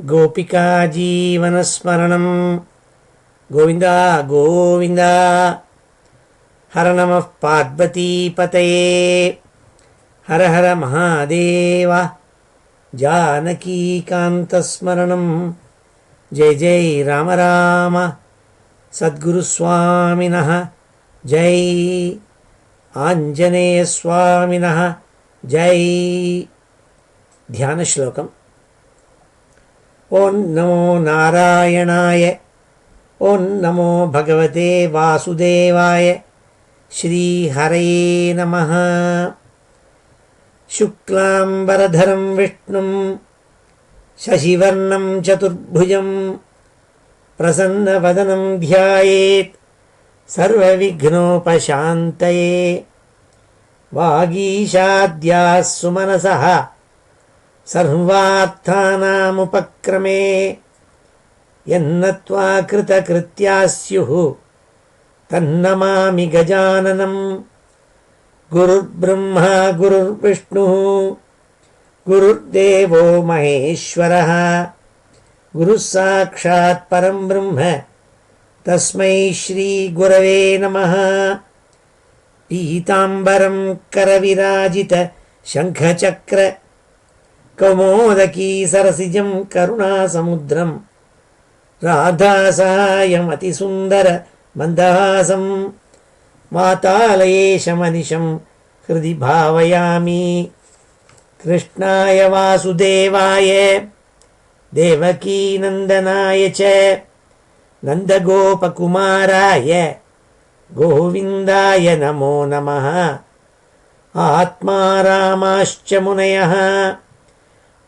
गोपिका जीवनस्मरणं गोविन्द गोविन्द। हर नमः पार्वतीपतये हर हर महादेव। जानकीकान्तस्मरणं जय जय राम राम। सद्गुरुस्वामिनः जय, आञ्जनेयस्वामिनः जय। ध्यानश्लोकम्। ओं नमो नारायणाय, ओं नमो भगवते वासुदेवाय। श्रीहरये नमः। शुक्लाम्बरधरं विष्णुं शशिवर्णं चतुर्भुजं प्रसन्नवदनं ध्यायेत् सर्वविघ्नोपशान्तये। वागीशाद्याः सुमनसः सर्वार्थानामुपक्रमे यन्नत्वा कृतकृत्याः स्युः तन्नमामि गजाननं। गुरुर्ब्रह्मा गुरुर्विष्णुः गुरुर्देवो महेश्वरः गुरुः साक्षात् परं ब्रह्म तस्मै श्रीगुरवे नमः। पीताम्बरं करविराजित शङ्खचक्र कौमोदकी सरसिजं करुणासमुद्रं राधासायमतिसुन्दर मन्दहासं वातालयेशमनिशं हृदि भावयामि। कृष्णाय वासुदेवाय देवकीनन्दनाय च नन्दगोपकुमाराय गोविन्दाय नमो नमः। आत्मा रामाश्च मुनयः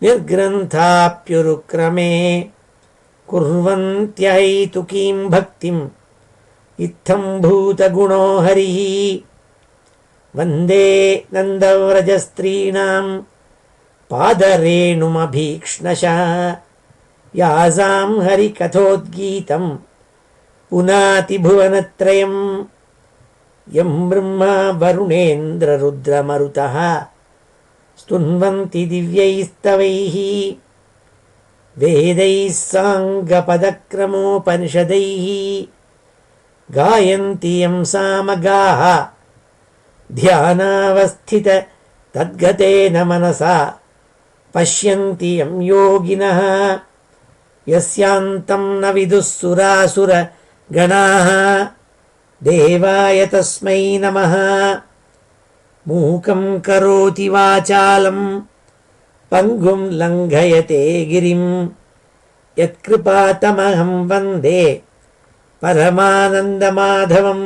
निर्ग्रन्थाप्युरुक्रमे कुर्वन्त्यहैतुकीं भक्तिं इत्थं भूतगुणो हरिः। वन्दे नन्दव्रजस्त्रीणां पादरेणुमभीक्ष्णशः यासां हरिकथोद्गीतं पुनातिभुवनत्रयं। यं ब्रह्मा वरुणेन्द्ररुद्रमरुतः स्तुन्वन्ति दिव्यैस्तवैः वेदैः साङ्गपदक्रमोपनिषदैः गायन्ति यं सामगाः ध्यानावस्थित तद्गतेन मनसा पश्यन्ति यं योगिनः यस्यान्तं न विदुः सुरासुरगणाः। देवाय तस्मै नमः। मूकं करोति वाचालं पङ्गुं लङ्घयते गिरिं यत्कृपातमहं वन्दे परमानन्दमाधवं।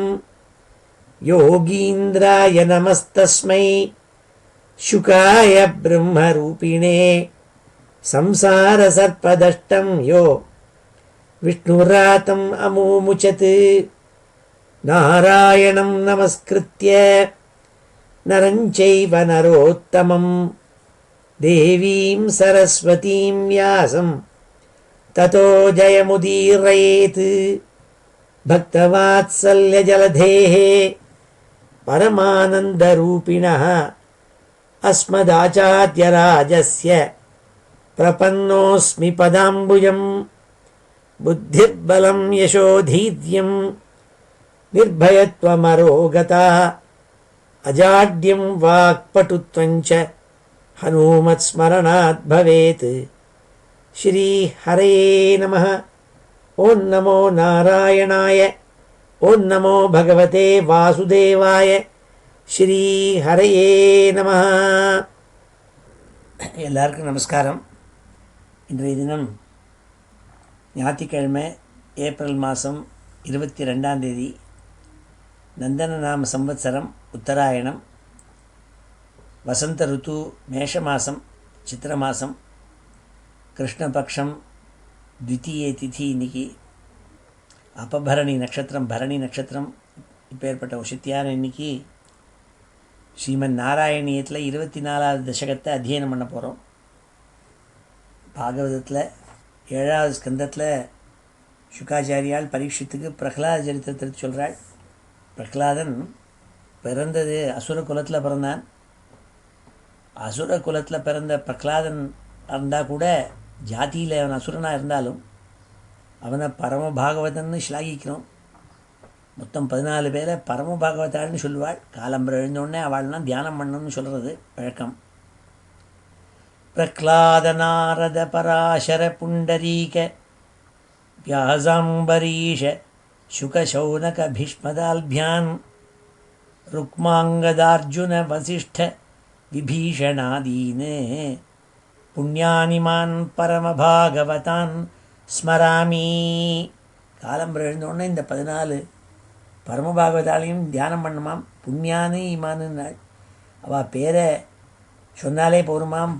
योगीन्द्राय नमस्तस्मै शुकाय ब्रह्मरूपिणे संसारसर्पदष्टं यो विष्णुरातम् अमुमुचत्। नारायणं नमस्कृत्य नरं चैव नरोत्तमं देवीं सरस्वतीं व्यासं ततो जयमुदीरयेत्। भक्तवात्सल्यजलधेः परमानन्दरूपिणः अस्मदाचार्यराजस्य प्रपन्नोऽस्मि पदाम्बुजं। बुद्धिर्बलं यशोधैर्यं निर्भयत्वमरोगता अजाड्यं वाक्पटुत्वं च हनूमत्स्मरणात् भवेत्। श्रीहरये नमः। ओं नमो नारायणाय, ओं नमो भगवते वासुदेवाय। श्रीहरये நமः. எல்லாருக்கும் நமஸ்காரம். இன்றைய தினம் ஞாயிற்றுக்கிழமை ஏப்ரல் மாதம் 22ஆம் தேதி. நந்தன நாம சம்வத்சரம் உத்தராயணம். வசந்த ருத்து மேஷ மாதம் சித்திர மாதம் கிருஷ்ணபக்ஷம் த்விதீய திதி. இன்னைக்கு அப்பபரணி நட்சத்திரம், பரணி நட்சத்திரம். இப்போ ஏற்பட்ட உஷத்தியான இன்னைக்கு ஸ்ரீமன் நாராயணியத்தில் 24வது தசகத்தை அத்தியனம் பண்ண போகிறோம். பாகவதத்தில் 7வது ஸ்கந்தத்தில் சுகாச்சாரியால் பரீட்சித்துக்கு பிரகலாத சரித்திரத்தை சொல்கிறாள். பிரகலாதன் பிறந்தது அசுர குலத்தில் பிறந்தான். அசுர குலத்தில் பிறந்த பிரகலாதன் இருந்தால் கூட ஜாதியில் அவன் அசுரனாக இருந்தாலும் அவனை பரமபாகவதன்னு ஸ்லாகிக்கிறோம். மொத்தம் 14 பேரை பரமபாகவதாள்னு சொல்லுவாள். காலம்பரம் எழுந்தோடனே அவள்லாம் தியானம் பண்ணணும்னு சொல்கிறது வழக்கம். பிரஹ்லாத நாரத பராசர புண்டரீக வியாசாம்பரீஷ சுகசௌனக பீஷ்மதால்பியான் ருக்மாங்கதார்ஜுன வசிஷ்ட விபீஷணாதீனே புண்ணியானிமான் பரமபாகவதான் ஸ்மராமி. காலம்பரம் எழுந்தோடனே இந்த 14 பரமபாகவதாலையும் தியானம் பண்ணுமாம். புண்ணியானு இமானு நாள் அவள் பேரை சொன்னாலே போருமாம்.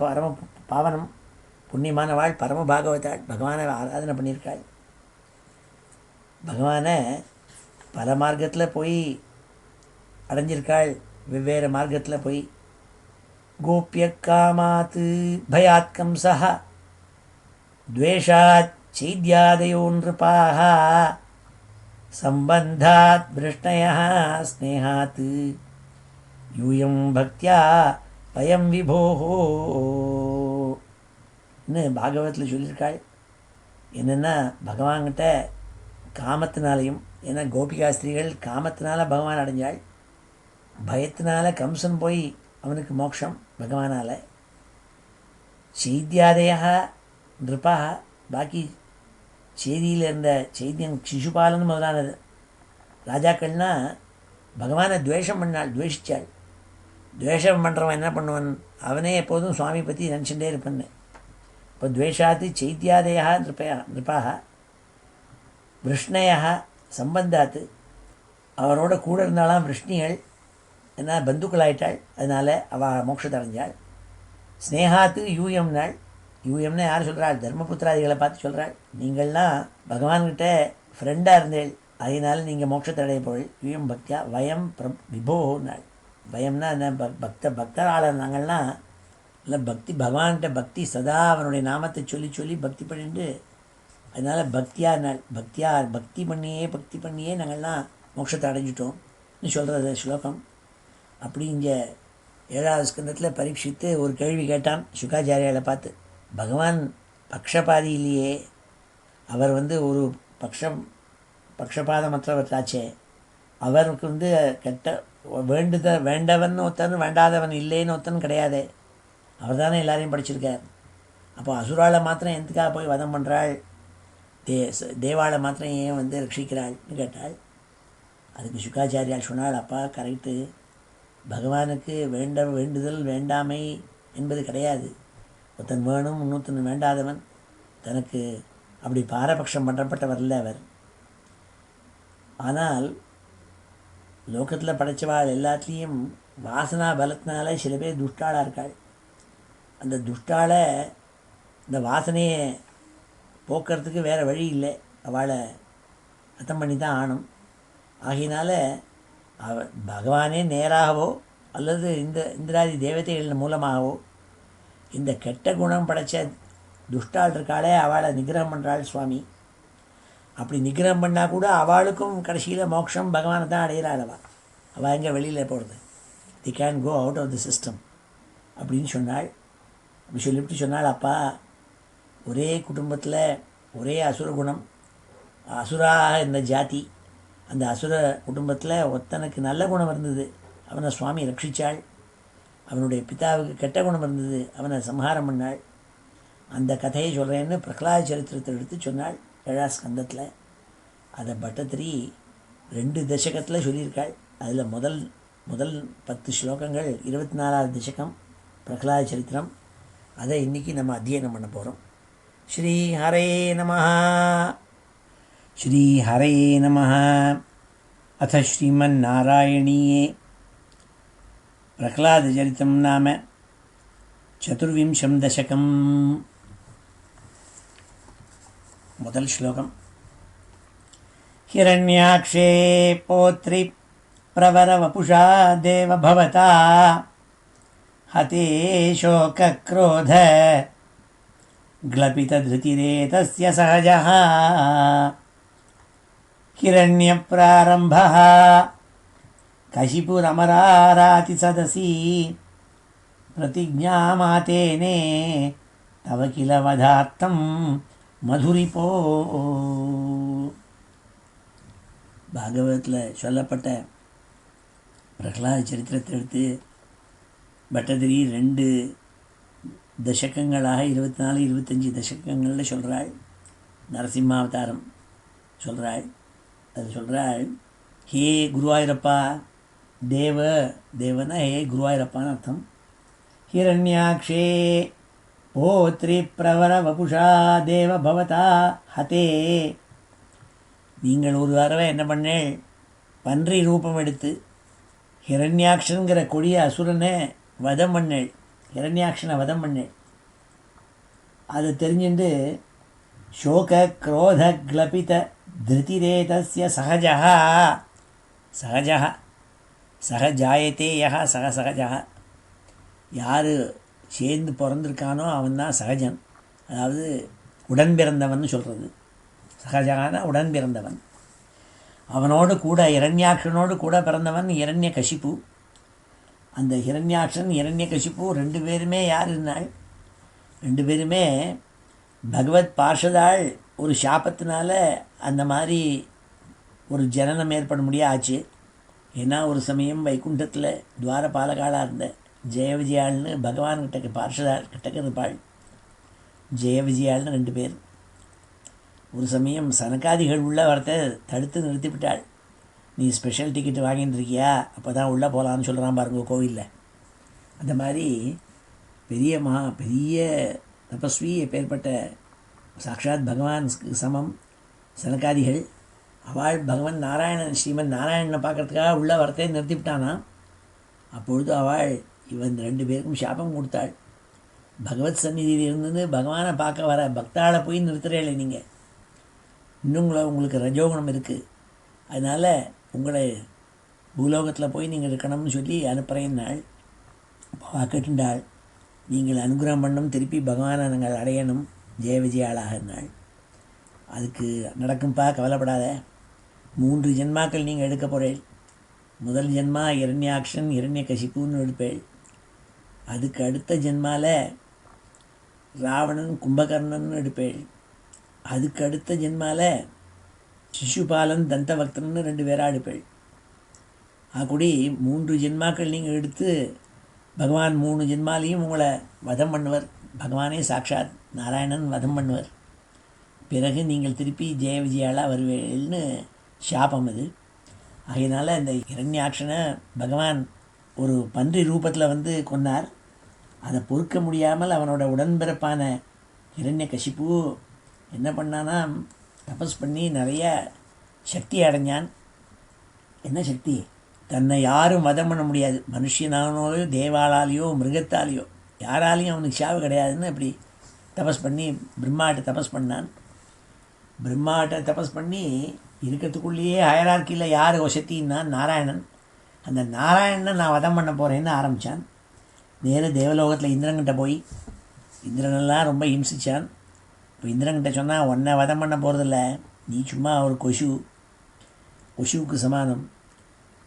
பாவனம் புண்ணியமானவாள் பரமபாகவதாள். பகவானை ஆராதனை பண்ணியிருக்காள். பகவானை பல மார்க்கத்தில் போய் அடைஞ்சிருக்காள். வெவ்வேறு மார்க்கத்தில் போய் கோபிய காமாத் பயாத்கம் சஹா துவேஷாத் சைத்யாதயோ நிருபாः சம்பந்தாத் விருஷ்ணயா ஸ்னேகாத் யூயம் பக்தியா பயம் விபோன்னு பாகவத்தில் சொல்லியிருக்காள். என்னென்னா பகவான்கிட்ட காமத்தினாலையும், ஏன்னா கோபிகாஸ்திரிகள் காமத்தினால பகவான் அடைஞ்சாள். பயத்தினால கம்சன் போய் அவனுக்கு மோட்சம் பகவானால். சைத்யாதயா நிருபாக பாக்கி செய்தியில் இருந்த சைத்தியம் சிசுபாலன் முதலானது ராஜாக்கள்னா பகவானை துவேஷம் பண்ணாள், துவேஷித்தாள். துவேஷம் பண்ணுறவன் என்ன பண்ணுவான்? அவனே எப்போதும் சுவாமி பற்றி நினச்சிட்டே இருப்பேன். இப்போ துவேஷாத்து சைத்யாதயா நிருபாக விஷ்ணயா சம்பந்தாத்து அவரோட கூட இருந்தாலாம் விஷ்ணிகள், என்ன பந்துக்களாயிட்டாள். அதனால் அவள் மோட்சத்தை அடைஞ்சாள். ஸ்னேகாத்து யூஎம் நாள். யூஎம்னா யார் சொல்கிறாள்? தர்மபுத்திராதிகளை பார்த்து சொல்கிறாள். நீங்கள்லாம் பகவான்கிட்ட ஃப்ரெண்டாக இருந்தேள், அதனால் நீங்கள் மோட்சத்தை அடைய போள். யூஎம் பக்தியா வயம் விபோ நாள். பயம்னா என்ன? பக்தராளர் நாங்கள்லாம் இல்லை பக்தி பகவான்கிட்ட பக்தி சதா அவனுடைய நாமத்தை சொல்லி சொல்லி பக்தி பண்ணிட்டு, அதனால் பக்தியா நாள். பக்தி பண்ணியே நாங்கள்லாம் மோட்சத்தை அடைஞ்சிட்டோம்னு சொல்கிறது ஸ்லோகம். அப்படி இங்கே 7வது ஸ்கந்தத்தில் பரீட்சித்து ஒரு கேள்வி கேட்டான் சுகாச்சாரியாவை பார்த்து. பகவான் பக்ஷபாதி இல்லையே, அவர் ஒரு பக்ஷபாதமற்றவராச்சே, அவருக்கு கெட்ட வேண்டவன் ஒருத்தன் வேண்டாதவன் இல்லைன்னு ஒருத்தன் கிடையாதே, அவர் தானே எல்லாரையும் படிச்சிருக்கார். அப்போ அசுராளை மாத்திரம் எதுக்காக போய் வதம் பண்ணுறாள், தேவாளை மாத்திரம் ஏன் ரட்சிக்கிறாள்னு கேட்டாள். அதுக்கு சுகாச்சாரியால் சொன்னாள், அப்பா கரெக்டு, பகவானுக்கு வேண்டுதல் வேண்டாமை என்பது கிடையாது. ஒருத்தன் வேணும் இன்னொருத்தன் வேண்டாதவன், தனக்கு அப்படி பாரபட்சம் பண்ணப்பட்டவர் இல்லை அவர். ஆனால் லோகத்தில் படைச்சவாள் எல்லாத்துலேயும் வாசனா பலத்தினால சில பேர் துஷ்டாளாக இருக்காள். அந்த துஷ்டாளை இந்த வாசனையை போக்குறதுக்கு வேறு வழி இல்லை, அவளை அர்த்தம் பண்ணி தான் ஆணும். ஆகையினால பகவானே நேராகவோ அல்லது இந்திராதி தேவதைகள் மூலமாகவோ இந்த கெட்ட குணம் படைத்த துஷ்டாள் இருக்காளே அவளை நிகிரகம் பண்ணுறாள் சுவாமி. அப்படி நிகிரகம் பண்ணால் கூட அவளுக்கும் கடைசியில் மோட்சம் பகவானை தான் அடையிறாள். அவள் எங்கே வெளியில் போகிறது? They can go out of the system அப்படின்னு சொன்னாள். அப்படி சொல்லிவிட்டு சொன்னாள், அப்பா ஒரே குடும்பத்தில் ஒரே அசுர குணம், அசுராக இருந்த ஜாதி, அந்த அசுர குடும்பத்தில் ஒருத்தனுக்கு நல்ல குணம் இருந்தது, அவனை சுவாமி ரட்சித்தாள். அவனுடைய பிதாவுக்கு கெட்ட குணம் இருந்தது, அவனை சம்ஹாரம் பண்ணாள். அந்த கதையை சொல்கிறேன்னு பிரகலாத சரித்திரத்தை எடுத்து சொன்னாள் 7வது ஸ்கந்தத்தில். அதை பட்டத்திரி 2 தசகத்தில் சொல்லியிருக்காள். அதில் முதல் 10 ஸ்லோகங்கள் 24வது தசகம் பிரகலாத சரித்திரம். அதை இன்றைக்கி நம்ம அத்தியனம் பண்ண போகிறோம். ஸ்ரீ ஹரே நமஹ. ஸ்ரீ ஹரே நமஹ. அத ஸ்ரீமன்னாராயணீயே பிரகலாதச்சரித்தம் நாம 24 தசகம். முதல் ஸ்லோகம். ஹிரண்யாக்ஷே போத்ரி பிரவரவபுஷா தேவ பவதா ஹதே சோகக்ரோத க்ளபிதத்ருதிரேதஸ்ய சஹஜः ஹிரண்யப்ராரம்பः கஷிபுரமராராதி சதசி பிரதிஜ்ஞாமாதேனே தவ கில வதார்த்தம் மதுரிபோ. பாகவதத்தில் சொல்லப்பட்ட பிரகலாத சரித்திரத்தை எடுத்து பட்டதிரி 2 தசகங்களாக 24-25 தசகங்களில் சொல்கிறாள். நரசிம்மாவதாரம் சொல்கிறாள். அது சொல்கிறாள், ஹே குருவாயூரப்பா, தேவனா ஹே குருவாயூரப்பான்னு அர்த்தம். ஹிரண்யாக்ஷே போத்ரி பிரவர வபுஷா தேவ பவதா ஹதே. நீங்கள் ஒரு தடவை என்ன பண்ணேள், பன்றி ரூபம் எடுத்து ஹிரண்யாக்ஷனுங்கிற கொடிய அசுரனை வதம் பண்ணேள். ஹிரண்யாக்ஷனை வதம் பண்ணேள். அதை தெரிஞ்சுட்டு சோக குரோத கிளபித திருதிரேதஸ்ய சகஜா சகஜா சகஜாயத்தே யஹா சகஜா. யார் சேர்ந்து பிறந்திருக்கானோ அவன் தான் சகஜன், அதாவது உடன் பிறந்தவன் சொல்கிறது. சகஜான உடன் பிறந்தவன். அவனோடு கூட இரண்யாக்ஷனோடு கூட பிறந்தவன் இரண்ய கசிப்பு. அந்த ஹிரண்யாக்ஷன் இரண்ய கசிப்பு 2 பேருமே யார் இருந்தாள், 2 பேருமே பகவத் பார்ஷதாள் ஒரு சாபத்தினால அந்த மாதிரி ஒரு ஜனனம் ஏற்பட முடியாச்சு. ஏன்னா ஒரு சமயம் வைகுண்டத்தில் துவாரபாலகாளாக இருந்த ஜெய விஜயாள்னு பகவான்கிட்ட பார்ஷதாள் கிட்டக்க இருப்பாள். ஜெய விஜயாள்னு 2 பேர். ஒரு சமயம் சனகாதிகள் உள்ள வரத்தை தடுத்து நிறுத்திவிட்டாள். நீ ஸ்பெஷல் டிக்கெட்டு வாங்கிட்டு இருக்கியா, அப்போ தான் உள்ளே போகலான்னு சொல்கிறான் பாருங்க கோவிலில். அந்த மாதிரி பெரிய தபஸ்வி எப்பேற்பட்ட சாக்ஷாத் பகவான் சமம் சனகாதிகள். அவள் பகவான் நாராயணன் ஸ்ரீமன் நாராயணனை பார்க்கறதுக்காக உள்ள வரத்தை நிறுத்திவிட்டானா. அப்பொழுது அவள் இவன் 2 பேருக்கும் சாபம் கொடுத்தாள். பகவத் சந்நிதியில் இருந்து பகவானை பார்க்க வர பக்தாளை போய் நிறுத்துறேன் நீங்கள், இன்னும் உங்களுக்கு ரஜோகுணம் இருக்குது, அதனால் உங்களை பூலோகத்தில் போய் நீங்கள் இருக்கணும்னு சொல்லி அனுப்புகிறேன்னாள். கேட்டுண்டாள், நீங்கள் அனுகிரகம் பண்ணணும், திருப்பி பகவானை நாங்கள் அடையணும் ஜெய விஜயாளாக இருந்தாள். அதுக்கு நடக்கும்பா, கவலைப்படாத. 3 ஜென்மாக்கள் நீங்கள் எடுக்க போகிறேள். முதல் ஜென்மா இரண்யாக்ஷன் இரண்ய கசிப்புன்னு எடுப்பேள். அதுக்கு அடுத்த ஜென்மாவில் ராவணன் கும்பகர்ணன் எடுப்பேள். அதுக்கு அடுத்த ஜென்மாவில் சிசுபாலன் தந்தபக்தன்னு 2 பேராக எடுப்பேள். ஆக்கூடி 3 ஜென்மாக்கள் நீங்கள் எடுத்து பகவான் 3 ஜென்மாலையும் உங்களை வதம் பண்ணுவர். பகவானே சாக்ஷாத் நாராயணன் வதம் பண்ணுவர். பிறகு நீங்கள் திருப்பி ஜெய விஜயாளாக வருவேள்னு சாபம் அது. ஆகையினால இந்த இரண்யாக்ஷனை பகவான் ஒரு பன்றி ரூபத்தில் கொன்னார். அதை பொறுக்க முடியாமல் அவனோட உடன்பிறப்பான இரண்ய கசிப்பு என்ன பண்ணானா, தபஸ் பண்ணி நிறைய சக்தி அடைஞ்சான். என்ன சக்தி? தன்னை யாரும் வதம் பண்ண முடியாது. மனுஷனாலேயோ தேவாலாலேயோ மிருகத்தாலேயோ யாராலையும் அவனுக்கு சாவு கிடையாதுன்னு அப்படி தபஸ் பண்ணி பிரம்மாட்ட தபஸ் பண்ணான். பிரம்மாட்ட தபஸ் பண்ணி இருக்கிறதுக்குள்ளேயே ஹயரார்க்கியில் யார் வசத்தின்னா நாராயணன். அந்த நாராயணனை நான் வதம் பண்ண போகிறேன்னு ஆரம்பித்தான். நேரு தேவலோகத்தில் இந்திரன்கிட்ட போய் இந்திரனெல்லாம் ரொம்ப ஹிம்சித்தான். இப்போ இந்திரன்கிட்ட சொன்னால் உன்னை வதம் பண்ண போகிறதில்ல, நீ சும்மா ஒரு கொசுவுக்கு சமானம்.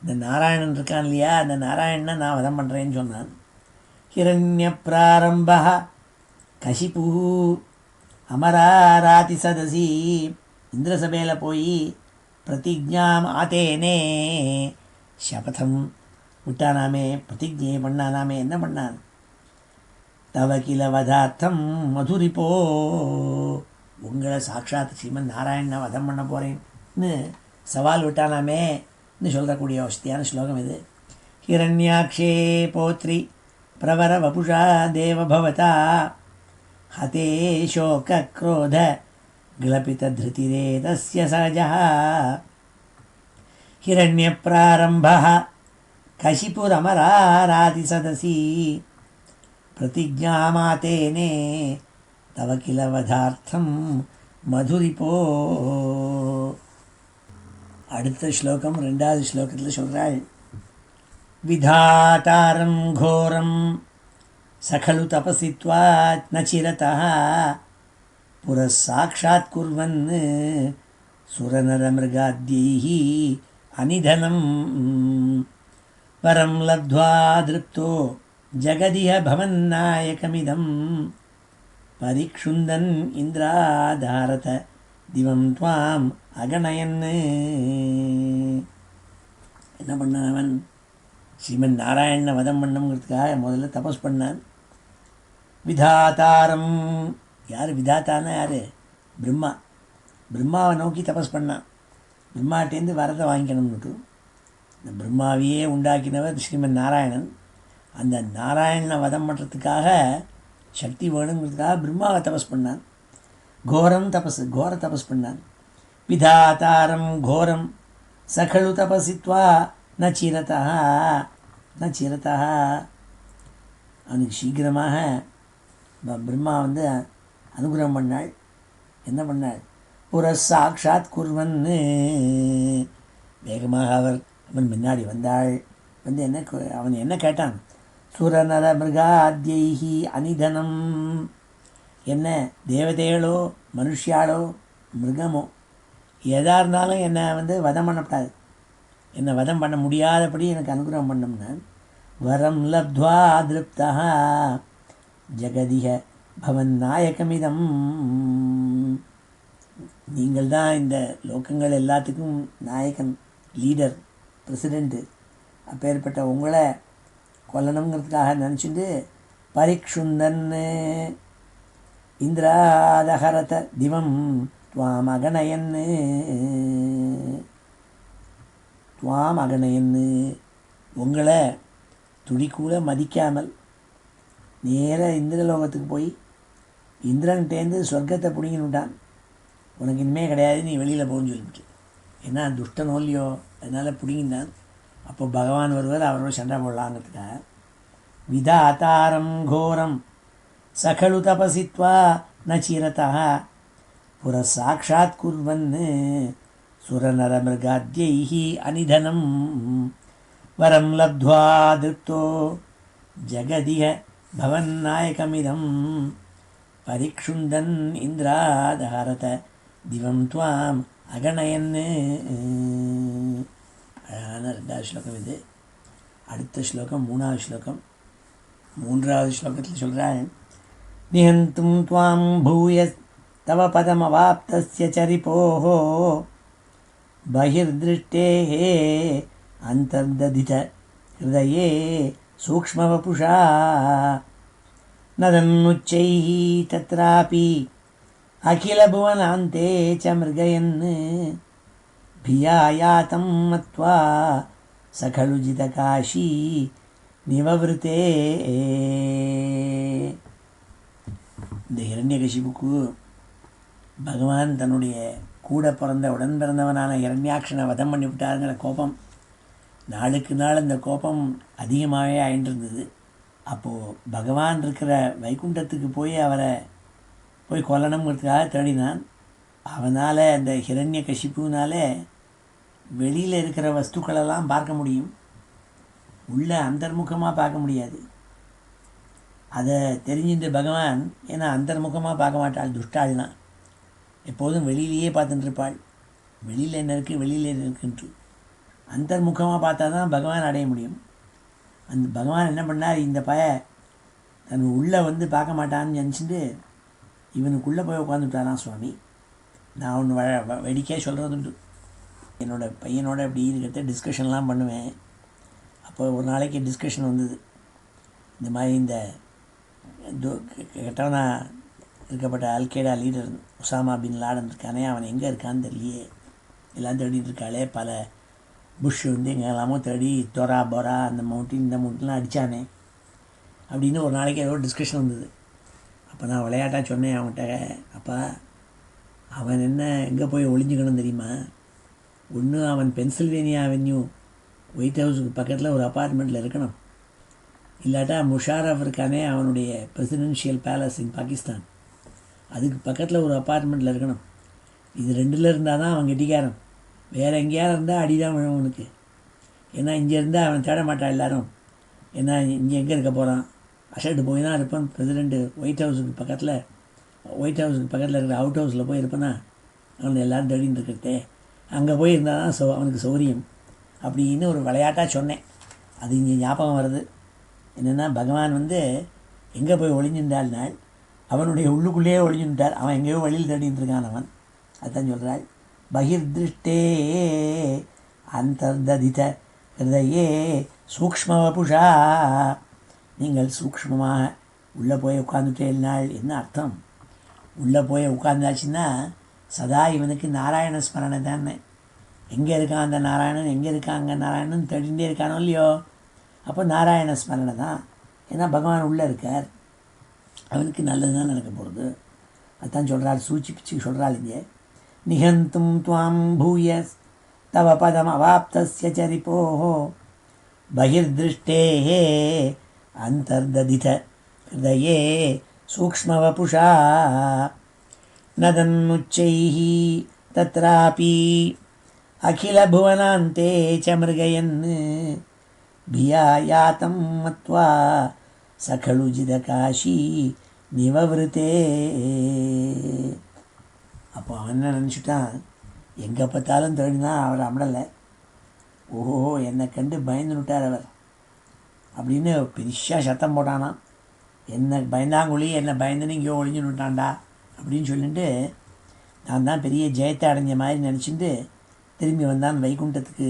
இந்த நாராயணன் இருக்கான் இல்லையா, அந்த நாராயணனை நான் வதம் பண்ணுறேன்னு சொன்னான். ஹிரண்ய பிராரம்ப கசிபு அமராராதி சதசி. இந்திர சபையில் போய் பிரதிஜாம் ஆதேனே சபதம் விட்டானாமே, பிரதிஜை பண்ணானாமே. என்ன பண்ணான்? தவ கில வதார்த்தம் மதுரிப்போ. உங்களை சாட்சாத் ஸ்ரீமன் நாராயணனை வதம் பண்ண போகிறேன்னு சவால் விட்டானாமேன்னு சொல்லக்கூடிய வசதியான ஸ்லோகம் இது. ஹிரண்யாக்ஷே போத்ரி பிரவர வபுஷா தேவ பவதா ஹதே சோக க்ரோத கிளபித திருதிரேதஸ்ய சஜா. ஹிரண்ய பிராரம்ப கசிபுரமராராதி சதசி பிரதிஜாமாதேனே தவ கில வதார்த்தம் மதுரிப்போ. அடுத்த ஸ்லோகம் 2வது ஸ்லோகத்தில் சொல்கிறாள், விதாதாரம் கோரம் சகலு தபசித்வாத் நச்சிரதः புரசாட்சாத் குர்வன் சுரநரமிருகாத்யைः அனிதனம் வரம் லப்த்வா திருப்தோ ஜகதிஹ பவன்னாயகமிதம் பரிக்ஷுந்தன் இந்திராதாரத திவம் துவாம் அகணயன்னு. என்ன பண்ணான் அவன்? ஸ்ரீமன் நாராயணனை வதம் பண்ணணுங்கிறதுக்காக முதல்ல தபஸ் பண்ணான். விதாதாரம், யார் விதாத்தானா? யார்? பிரம்மா. பிரம்மாவை நோக்கி தபஸ் பண்ணான். பிரம்மாட்டேருந்து வரதை வாங்கிக்கணும்னுட்டு. இந்த பிரம்மாவையே உண்டாக்கினவர் ஸ்ரீமன் நாராயணன். அந்த நாராயணனை வதம் பண்ணுறதுக்காக சக்தி வேணுங்கிறதுக்காக பிரம்மாவை தபஸ் பண்ணான். கோரம் தபஸ், கோர தபஸ் பண்ணான். விதாதாரம் கோரம் சகலு தபசித்வா ந சிரதா ந சிரதா. அவனுக்கு சீக்கிரமாக பிரம்மா அனுகிரகம் பண்ணாள். என்ன பண்ணாள்? புரசாட்சாத் குர்வன்னு வேகமாக அவன் முன்னாடி வந்தாள். அவன் என்ன கேட்டான்? சுரநர மிருகாத்யைஹி அனிதனம். என்ன தேவதைகளோ மனுஷியாளோ மிருகமோ எதாக இருந்தாலும் என்னை வதம் பண்ணப்படாது, என்னை வதம் பண்ண முடியாதபடி எனக்கு அனுகிரகம் பண்ணோம்னா வரம் லப்த்வா திருப்தா ஜெகதிக பவன் நாயகமிதம். நீங்கள் தான் இந்த லோகங்கள் எல்லாத்துக்கும் நாயகன், லீடர், பிரசிடெண்ட்டு. அப்பேற்பட்ட உங்களை கொல்லணுங்கிறதுக்காக நினச்சிட்டு பரிக்ஷுந்தன் இந்திராதஹரத திவம் துவாம் அகணயன்னு துவாம் அகணயன்னு. உங்களை துடிக்கூட மதிக்காமல் நேராக இந்திரலோகத்துக்கு போய் இந்திரன்கிட்டேருந்து சொர்க்கத்தை பிடிங்கினுட்டான். உனக்கு இனிமே கிடையாது, நீ வெளியில் போகணும்னு சொல்லிவிட்டு. ஏன்னா துஷ்டனோ இல்லையோ, அதனால் பிடிங்கினான். அப்போ பகவான் ஒருவர் அவரோட சண்டை போடலாங்கிறதுக்காக. விதாதாரம் கோரம் சகலு தபசித்வா ந சிரதா புரசாட்சாத் குர்வன்னு சுரநர மிருகாத்யைஹி அனிதனம் வரம் லப்த்வா திருப்தோ ஜெகதிக பவன் நாயகமிதம் பரிக்ஷுந்தன் இந்திராதாரத திவம் துவாம் அகணயன்னு. அழகான 2வது ஸ்லோகம் இது. அடுத்த ஸ்லோகம் 3வது ஸ்லோகம். 3வது ஸ்லோகத்தில் சொல்கிறான், நிஹந்தும் துவாம் பூய தவ பதமவாப்தஸ்ய சரிபோஹ பகிர்திருஷ்டேஹ அந்தர்ததித ஹிருதயே சூக்ஷ்மவபுஷா நதன்னுச்சைஹ தத்ராபி அகிலபுவனாந்தே ச மிருகயன் பியாயாதம் மத்வா சகலு ஜிதகாஷி நிவவிருத்தே. இந்த ஹிரண்யகசிபுக்கு பகவான் தன்னுடைய கூட பிறந்த உடன் பிறந்தவனான ஹிரண்யாக்ஷனை வதம் பண்ணிவிட்டாருங்கிற கோபம் நாளுக்கு நாள் இந்த கோபம் அதிகமாகவே ஆயிட்டு இருந்தது. அப்போது பகவான் இருக்கிற வைகுண்டத்துக்கு போய் அவரை போய் கொல்லணுங்கிறதுக்காக தேடினான். அவனால் அந்த ஹிரண்யகசிப்புனால வெளியில் இருக்கிற வஸ்துக்களெல்லாம் பார்க்க முடியும், உள்ள அந்தர்முகமாக பார்க்க முடியாது. அதை தெரிஞ்சுட்டு பகவான், ஏன்னா அந்தர்முகமாக பார்க்க மாட்டாள் துஷ்டாள்லாம், எப்போதும் வெளியிலேயே பார்த்துட்டுருப்பாள். வெளியில் என்ன இருக்குது, வெளியில் என்ன இருக்குன்ட்டு அந்தர்முகமாக பார்த்தா தான் பகவான் அடைய முடியும். அந்த பகவான் என்ன பண்ணார், இந்த தன் உள்ளே பார்க்க மாட்டான்னு நினச்சிட்டு இவனுக்குள்ளே போய் உட்காந்துட்டாரான் சுவாமி. நான் ஒன்று வேடிக்கையாக சொல்கிறதுண்டு. என்னோடய பையனோட அப்படி இருக்கிறத டிஸ்கஷன்லாம் பண்ணுவேன். அப்போ ஒரு நாளைக்கு டிஸ்கஷன் வந்தது, இந்த மாதிரி இந்த கெட்டவனா இருக்கப்பட்ட அல்கேடா லீடர் உசாமா பின் லாடன் இருக்கானே, அவன் எங்கே இருக்கான்னு தெரியலையே, எல்லாம் தேடிட்டு இருக்காளே, பல புஷ் எங்கே எல்லாமோ தேடி தொரா பொரா அந்த மவுண்டன் இந்த மவுண்டன்லாம் அடித்தானே அப்படின்னு ஒரு நாளைக்கு ஏதோ டிஸ்கஷன் வந்தது. அப்போ நான் விளையாட்டாக சொன்னேன் அவன்கிட்ட, அப்பா அவன் எங்கே போய் ஒளிஞ்சுக்கணும் தெரியுமா? ஒன்று அவன் பென்சில்வேனியா அவென்யூ ஒயிட் ஹவுஸுக்கு பக்கத்தில் ஒரு அப்பார்ட்மெண்ட்டில் இருக்கணும், இல்லாட்டா முஷாரஃப் இருக்கானே அவனுடைய பிரசிடென்ஷியல் பேலஸ் இன் பாகிஸ்தான், அதுக்கு பக்கத்தில் ஒரு அப்பார்ட்மெண்ட்டில் இருக்கணும். இது 2ல் இருந்தால் தான் அவன் கெட்டிக்காரன். வேறு எங்கேயாவது இருந்தால் அடிதான் விழும் அவனுக்கு. ஏன்னா இங்கே இருந்தால் அவன் தேட மாட்டான் எல்லோரும். ஏன்னா இங்கே எங்கே இருக்க போகிறான், அசட்டு போய் தான் இருப்பான். பிரசிடெண்ட்டு ஒயிட் ஹவுஸுக்கு பக்கத்தில் இருக்கிற அவுட் ஹவுஸில் போய் இருப்பானா, அவனை எல்லோரும் தேடின்னு இருக்கிறதே, அங்கே போய் இருந்தால் தான் அவனுக்கு சௌரியம் அப்படின்னு ஒரு விளையாட்டாக சொன்னேன். அது இங்கே ஞாபகம் வருது. என்னென்னா பகவான் எங்கே போய் ஒளிஞ்சிருந்தாள்னால் அவனுடைய உள்ளுக்குள்ளேயே ஒழிஞ்சுட்டார். அவன் எங்கேயோ வழியில் தேடிட்டு இருக்கான் அவன். அதுதான் சொல்கிறாள், பகிர்திருஷ்டே அந்தர்ததித ஹிருதயே சூக்ஷ்மவபுஷா. நீங்கள் சூக்ஷ்மமாக உள்ளே போய் உட்காந்துட்டேனால் என்ன அர்த்தம்? உள்ளே போய் உட்காந்தாச்சுன்னா சதா இவனுக்கு நாராயண ஸ்மரணை தானே. எங்கே இருக்கான் அந்த நாராயணன், எங்கே இருக்காங்க நாராயணன் தேடிகிட்டே இருக்கானோ இல்லையோ, அப்போ நாராயண ஸ்மரணை தான். ஏன்னா பகவான் உள்ளே இருக்கார், அவனுக்கு நல்லது தான் நடக்க போகிறது. அதுதான் சொல்கிறாள், சூச்சிப்பிச்சு சொல்கிறாள் இங்கே, நிகந்தும் துவாம் பூய தவ பதம் அவாப்தஸ்ய சரிப்போ பகிர்திருஷ்டே அந்தர்ததித ஹிருதயே சூக்ஷ்மவபுஷா நதன்னுச்சைः தத்ராபி அகிலபுவனாந்தே ச மிருகயன் பியாயாத்தம் மத்வா சகலு ஜிதகாஷி நிவவிருத்தே. அப்போ அவன் என்ன நினச்சிட்டான், எங்கே பார்த்தாலும் தேடினா அவர் அமடலை. ஓஹோ, என்னை கண்டு பயந்து விட்டார் அவர் அப்படின்னு பெருசாக சத்தம் போட்டானான். என்ன பயந்தாங்குழி, என்னை பயந்துன்னு இங்கே ஒழிஞ்சு விட்டான்டா அப்படின்னு சொல்லிட்டு நான் தான் பெரிய ஜெயத்தை அடைஞ்ச மாதிரி நினச்சிட்டு திரும்பி வந்தான் வைகுண்டத்துக்கு.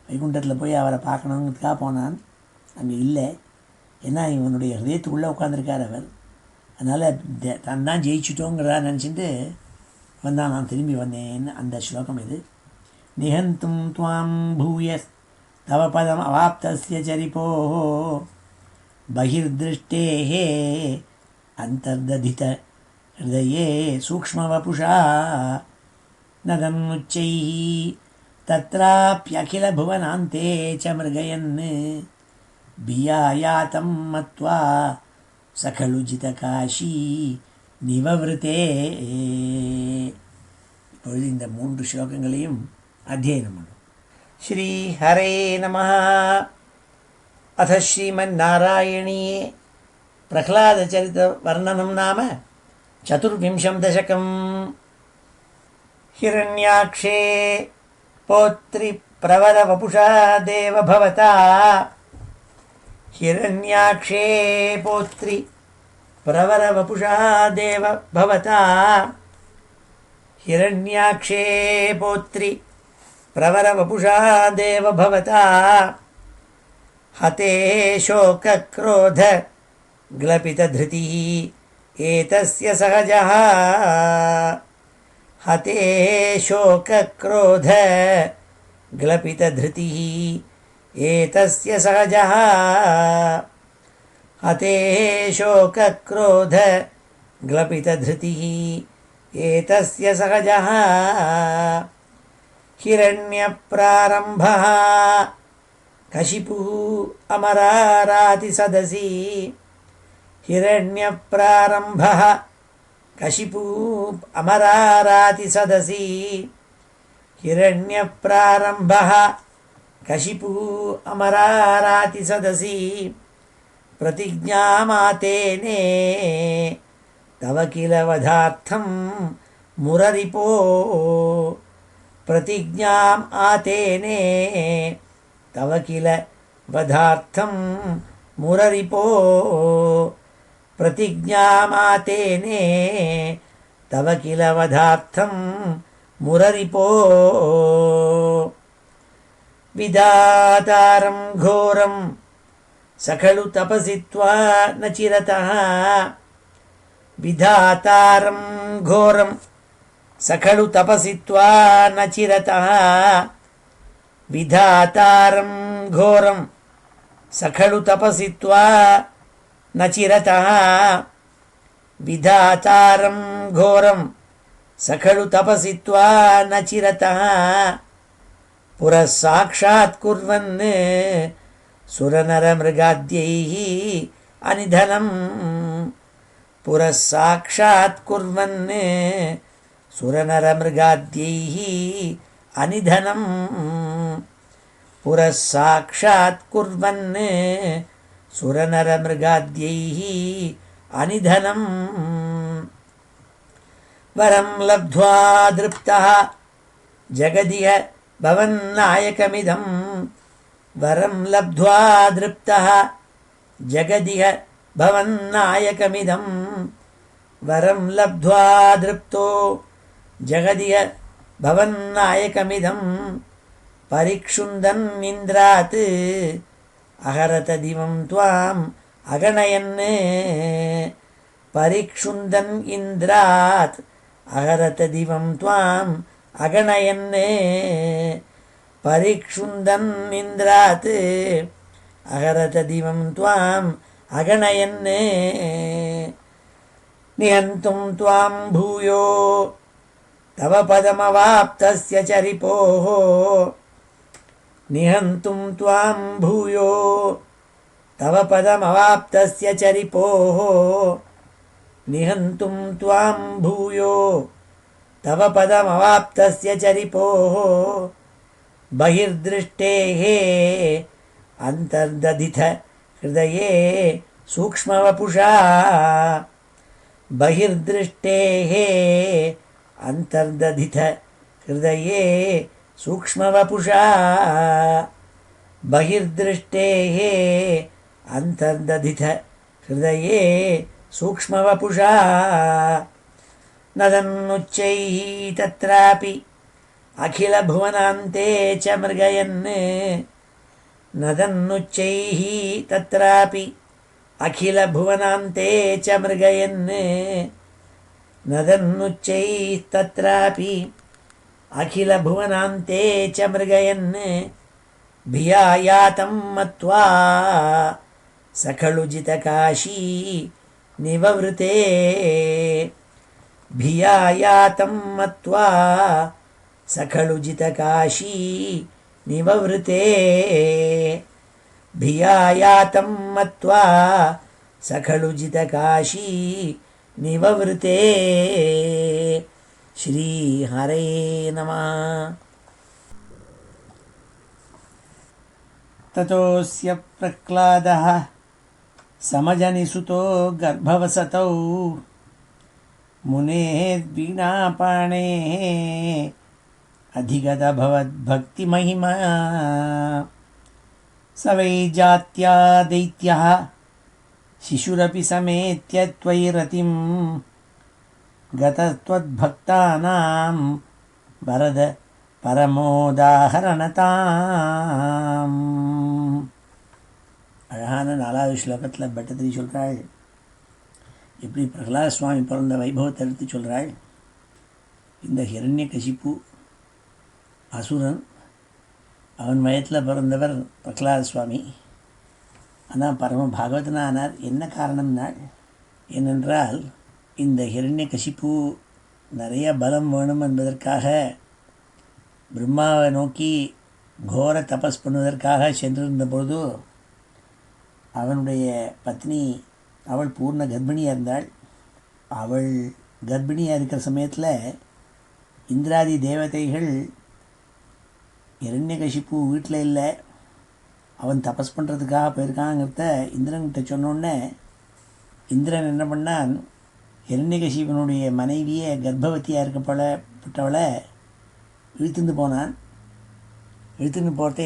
வைகுண்டத்தில் போய் அவரை பார்க்கணுங்கிறதுக்காக போனான். அங்கே இல்லை, ஏன்னா இவனுடைய ஹிருதயத்துக்குள்ளே உட்காந்துருக்கார் அவர். அதனால் தான் தான் ஜெயிச்சிட்டோங்கிறதா நினச்சிட்டு வந்தான். நான் திரும்பி வந்தேன்னு அந்த ஸ்லோகம் இது. நிகந்தும் துவாம் பூய தவ பதம் அவாப்தஸ்ய சரிப்போ பகிர்திருஷ்டே அந்தர்ததித ஹிருதயே சூக்ஷ்மவபுஷா நதன்னுச்சைः தத்ராப்யகிலபுவனாந்தே ச மிருகயன் பியாயாத்தம் மத்வா சகலு ஜிதகாஷி நிவவிருத்தே. இப்பொழுது இந்த 3 ஸ்லோகங்களையும் அத்தியனம் பண்ணும். ஸ்ரீ ஹரே நமः. அத ஸ்ரீமன்னாராயணீயே பிரஹ்லாதச்சரித வர்ணனம் நாம 4 दशकम्. हिरण्याक्षे पौत्रि प्रवरवपुषा देव भवता. हिरण्याक्षे पौत्रि प्रवरवपुषा देव भवता. हिरण्याक्षे पौत्रि प्रवरवपुषा देव भवता. हते शोकक्रोध ग्लपितधृतिः एतस्य सहजः. हते शोकक्रोध ग्लपितधृतिः एतस्य सहजः. हते शोकक्रोध ग्लपितधृतिः एतस्य सहजः. हिरण्यप्रारम्भः कशिपुः अमरारातिसदसि. हिरण्यप्रारम्भः कशिपुः अमरारातिसदसि. हिरण्यप्रारम्भः कशिपुः अमरारातिसदसि. प्रतिज्ञामातेने तव किल वधार्थं मुररिपो. प्रतिज्ञाम् आतेने तव किल वधार्थं मुररिपो. प्रतिज्ञामातेने तव किल वधार्थं मुररिपो. विधातारं घोरं सखलु तपसि त्वा न चिरतः. विधातारं घोरं सखलु तपसि त्वा न चिरतः. विधातारं घोरं सखलु तपसि त्वा न चिरतः. विधातारं घोरं सखलु तपसि त्वा न चिरतः. पुरः साक्षात् कुर्वन् सुरनरमृगाद्यैः अनिधनं. पुरः साक्षात् कुर्वन् सुरनरमृगाद्यैः अनिधनं. पुरः साक्षात् कुर्वन् सुरनरमृगाद्यैः अनिधनं. वरं लब्ध्वा दृप्तः जगदिह भवन्नायकमिदं. वरं लब्ध्वा दृप्तः जगदिह भवन्नायकमिदं. वरं लब्ध्वा दृप्तो जगदिह भवन्नायकमिदं परिक्षुन्दन् इन्द्रात् अहरत दिवं त्वाम् अगणयन् परिक्षुन्दन् इन्द्रात् अहरत दिवं त्वाम् अगणयन् परिक्षुन्दन् इन्द्रात् अहरत दिवं त्वाम् अगणयन् निहन्तुं त्वां भूयो तव पदमवाप्तस्य च रिपोः निहन्तुं त्वां भूयो तव पदमवाप्तस्य च रिपोः निहन्तुं त्वां भूयो तव पदमवाप्तस्य च रिपोः बहिर्दृष्टेः अन्तर्दधित हृदये सूक्ष्मवपुषा बहिर्दृष्टेः अन्तर्दधित हृदये सूक्ष्मवपुषा बहिर्दृष्टेः अन्तर्दधित हृदये सूक्ष्मवपुषा नदन्नुच्चैः तत्रापि अखिलभुवनान्ते च मृगयन् नदन्नुच्चैः तत्रापि अखिलभुवनान्ते च मृगयन् नदन्नुच्चैस्तत्रापि अखिलभुवनान्ते च मृगयन् भिया यातं मत्वा स खलु जितकाशी निववृते भिया यातं मत्वा स खलु जितकाशी निववृते भिया यातं मत्वा स खलु जितकाशी निववृते श्रीहरे नमः। ततोऽस्य प्रह्लादः समजनिसुतो गर्भवसतौ मुनेर्वीणापाणेः अधिगतभवद्भक्तिमहिमा स वै जात्या दैत्यः शिशुरपि समेत्य त्वयि रतिं गतस्त्वद्भक्तानां वरद பரமோதாகரணதாம். அழகான 4வது ஸ்லோகத்தில் பட்டத்திரி சொல்கிறாள், எப்படி பிரகலாத சுவாமி பிறந்த வைபவத்தை எடுத்து சொல்கிறாள். இந்த ஹிரண்யகசிப்பு அசுரன், அவன் வயத்தில் பிறந்தவர் பிரகலாத சுவாமி. ஆனால் பரம பாகவதனாக ஆனார். என்ன காரணம்னால், ஏனென்றால் இந்த ஹிரண்யகசிப்பு நிறைய பலம் வேணும் என்பதற்காக பிரம்மாவை நோக்கி கோர தபஸ் பண்ணுவதற்காக சென்றிருந்த பொழுது அவனுடைய பத்னி அவள் பூர்ண கர்ப்பிணியாக இருந்தாள். அவள் கர்ப்பிணியாக இருக்கிற சமயத்தில் இந்திராதி தேவதைகள் இரண்யகசிப்பு வீட்டில் இல்லை, அவன் தபஸ் பண்ணுறதுக்காக போயிருக்காங்கிறத இந்திரன்கிட்ட சொன்னோடனே இந்திரன் என்ன பண்ணான், இரண்யகசிபனுடைய மனைவியை கர்ப்பவதியாக இருக்கப்பட்டவளை இழுத்துன்னு போனான். இழுத்துன்னு போகிறத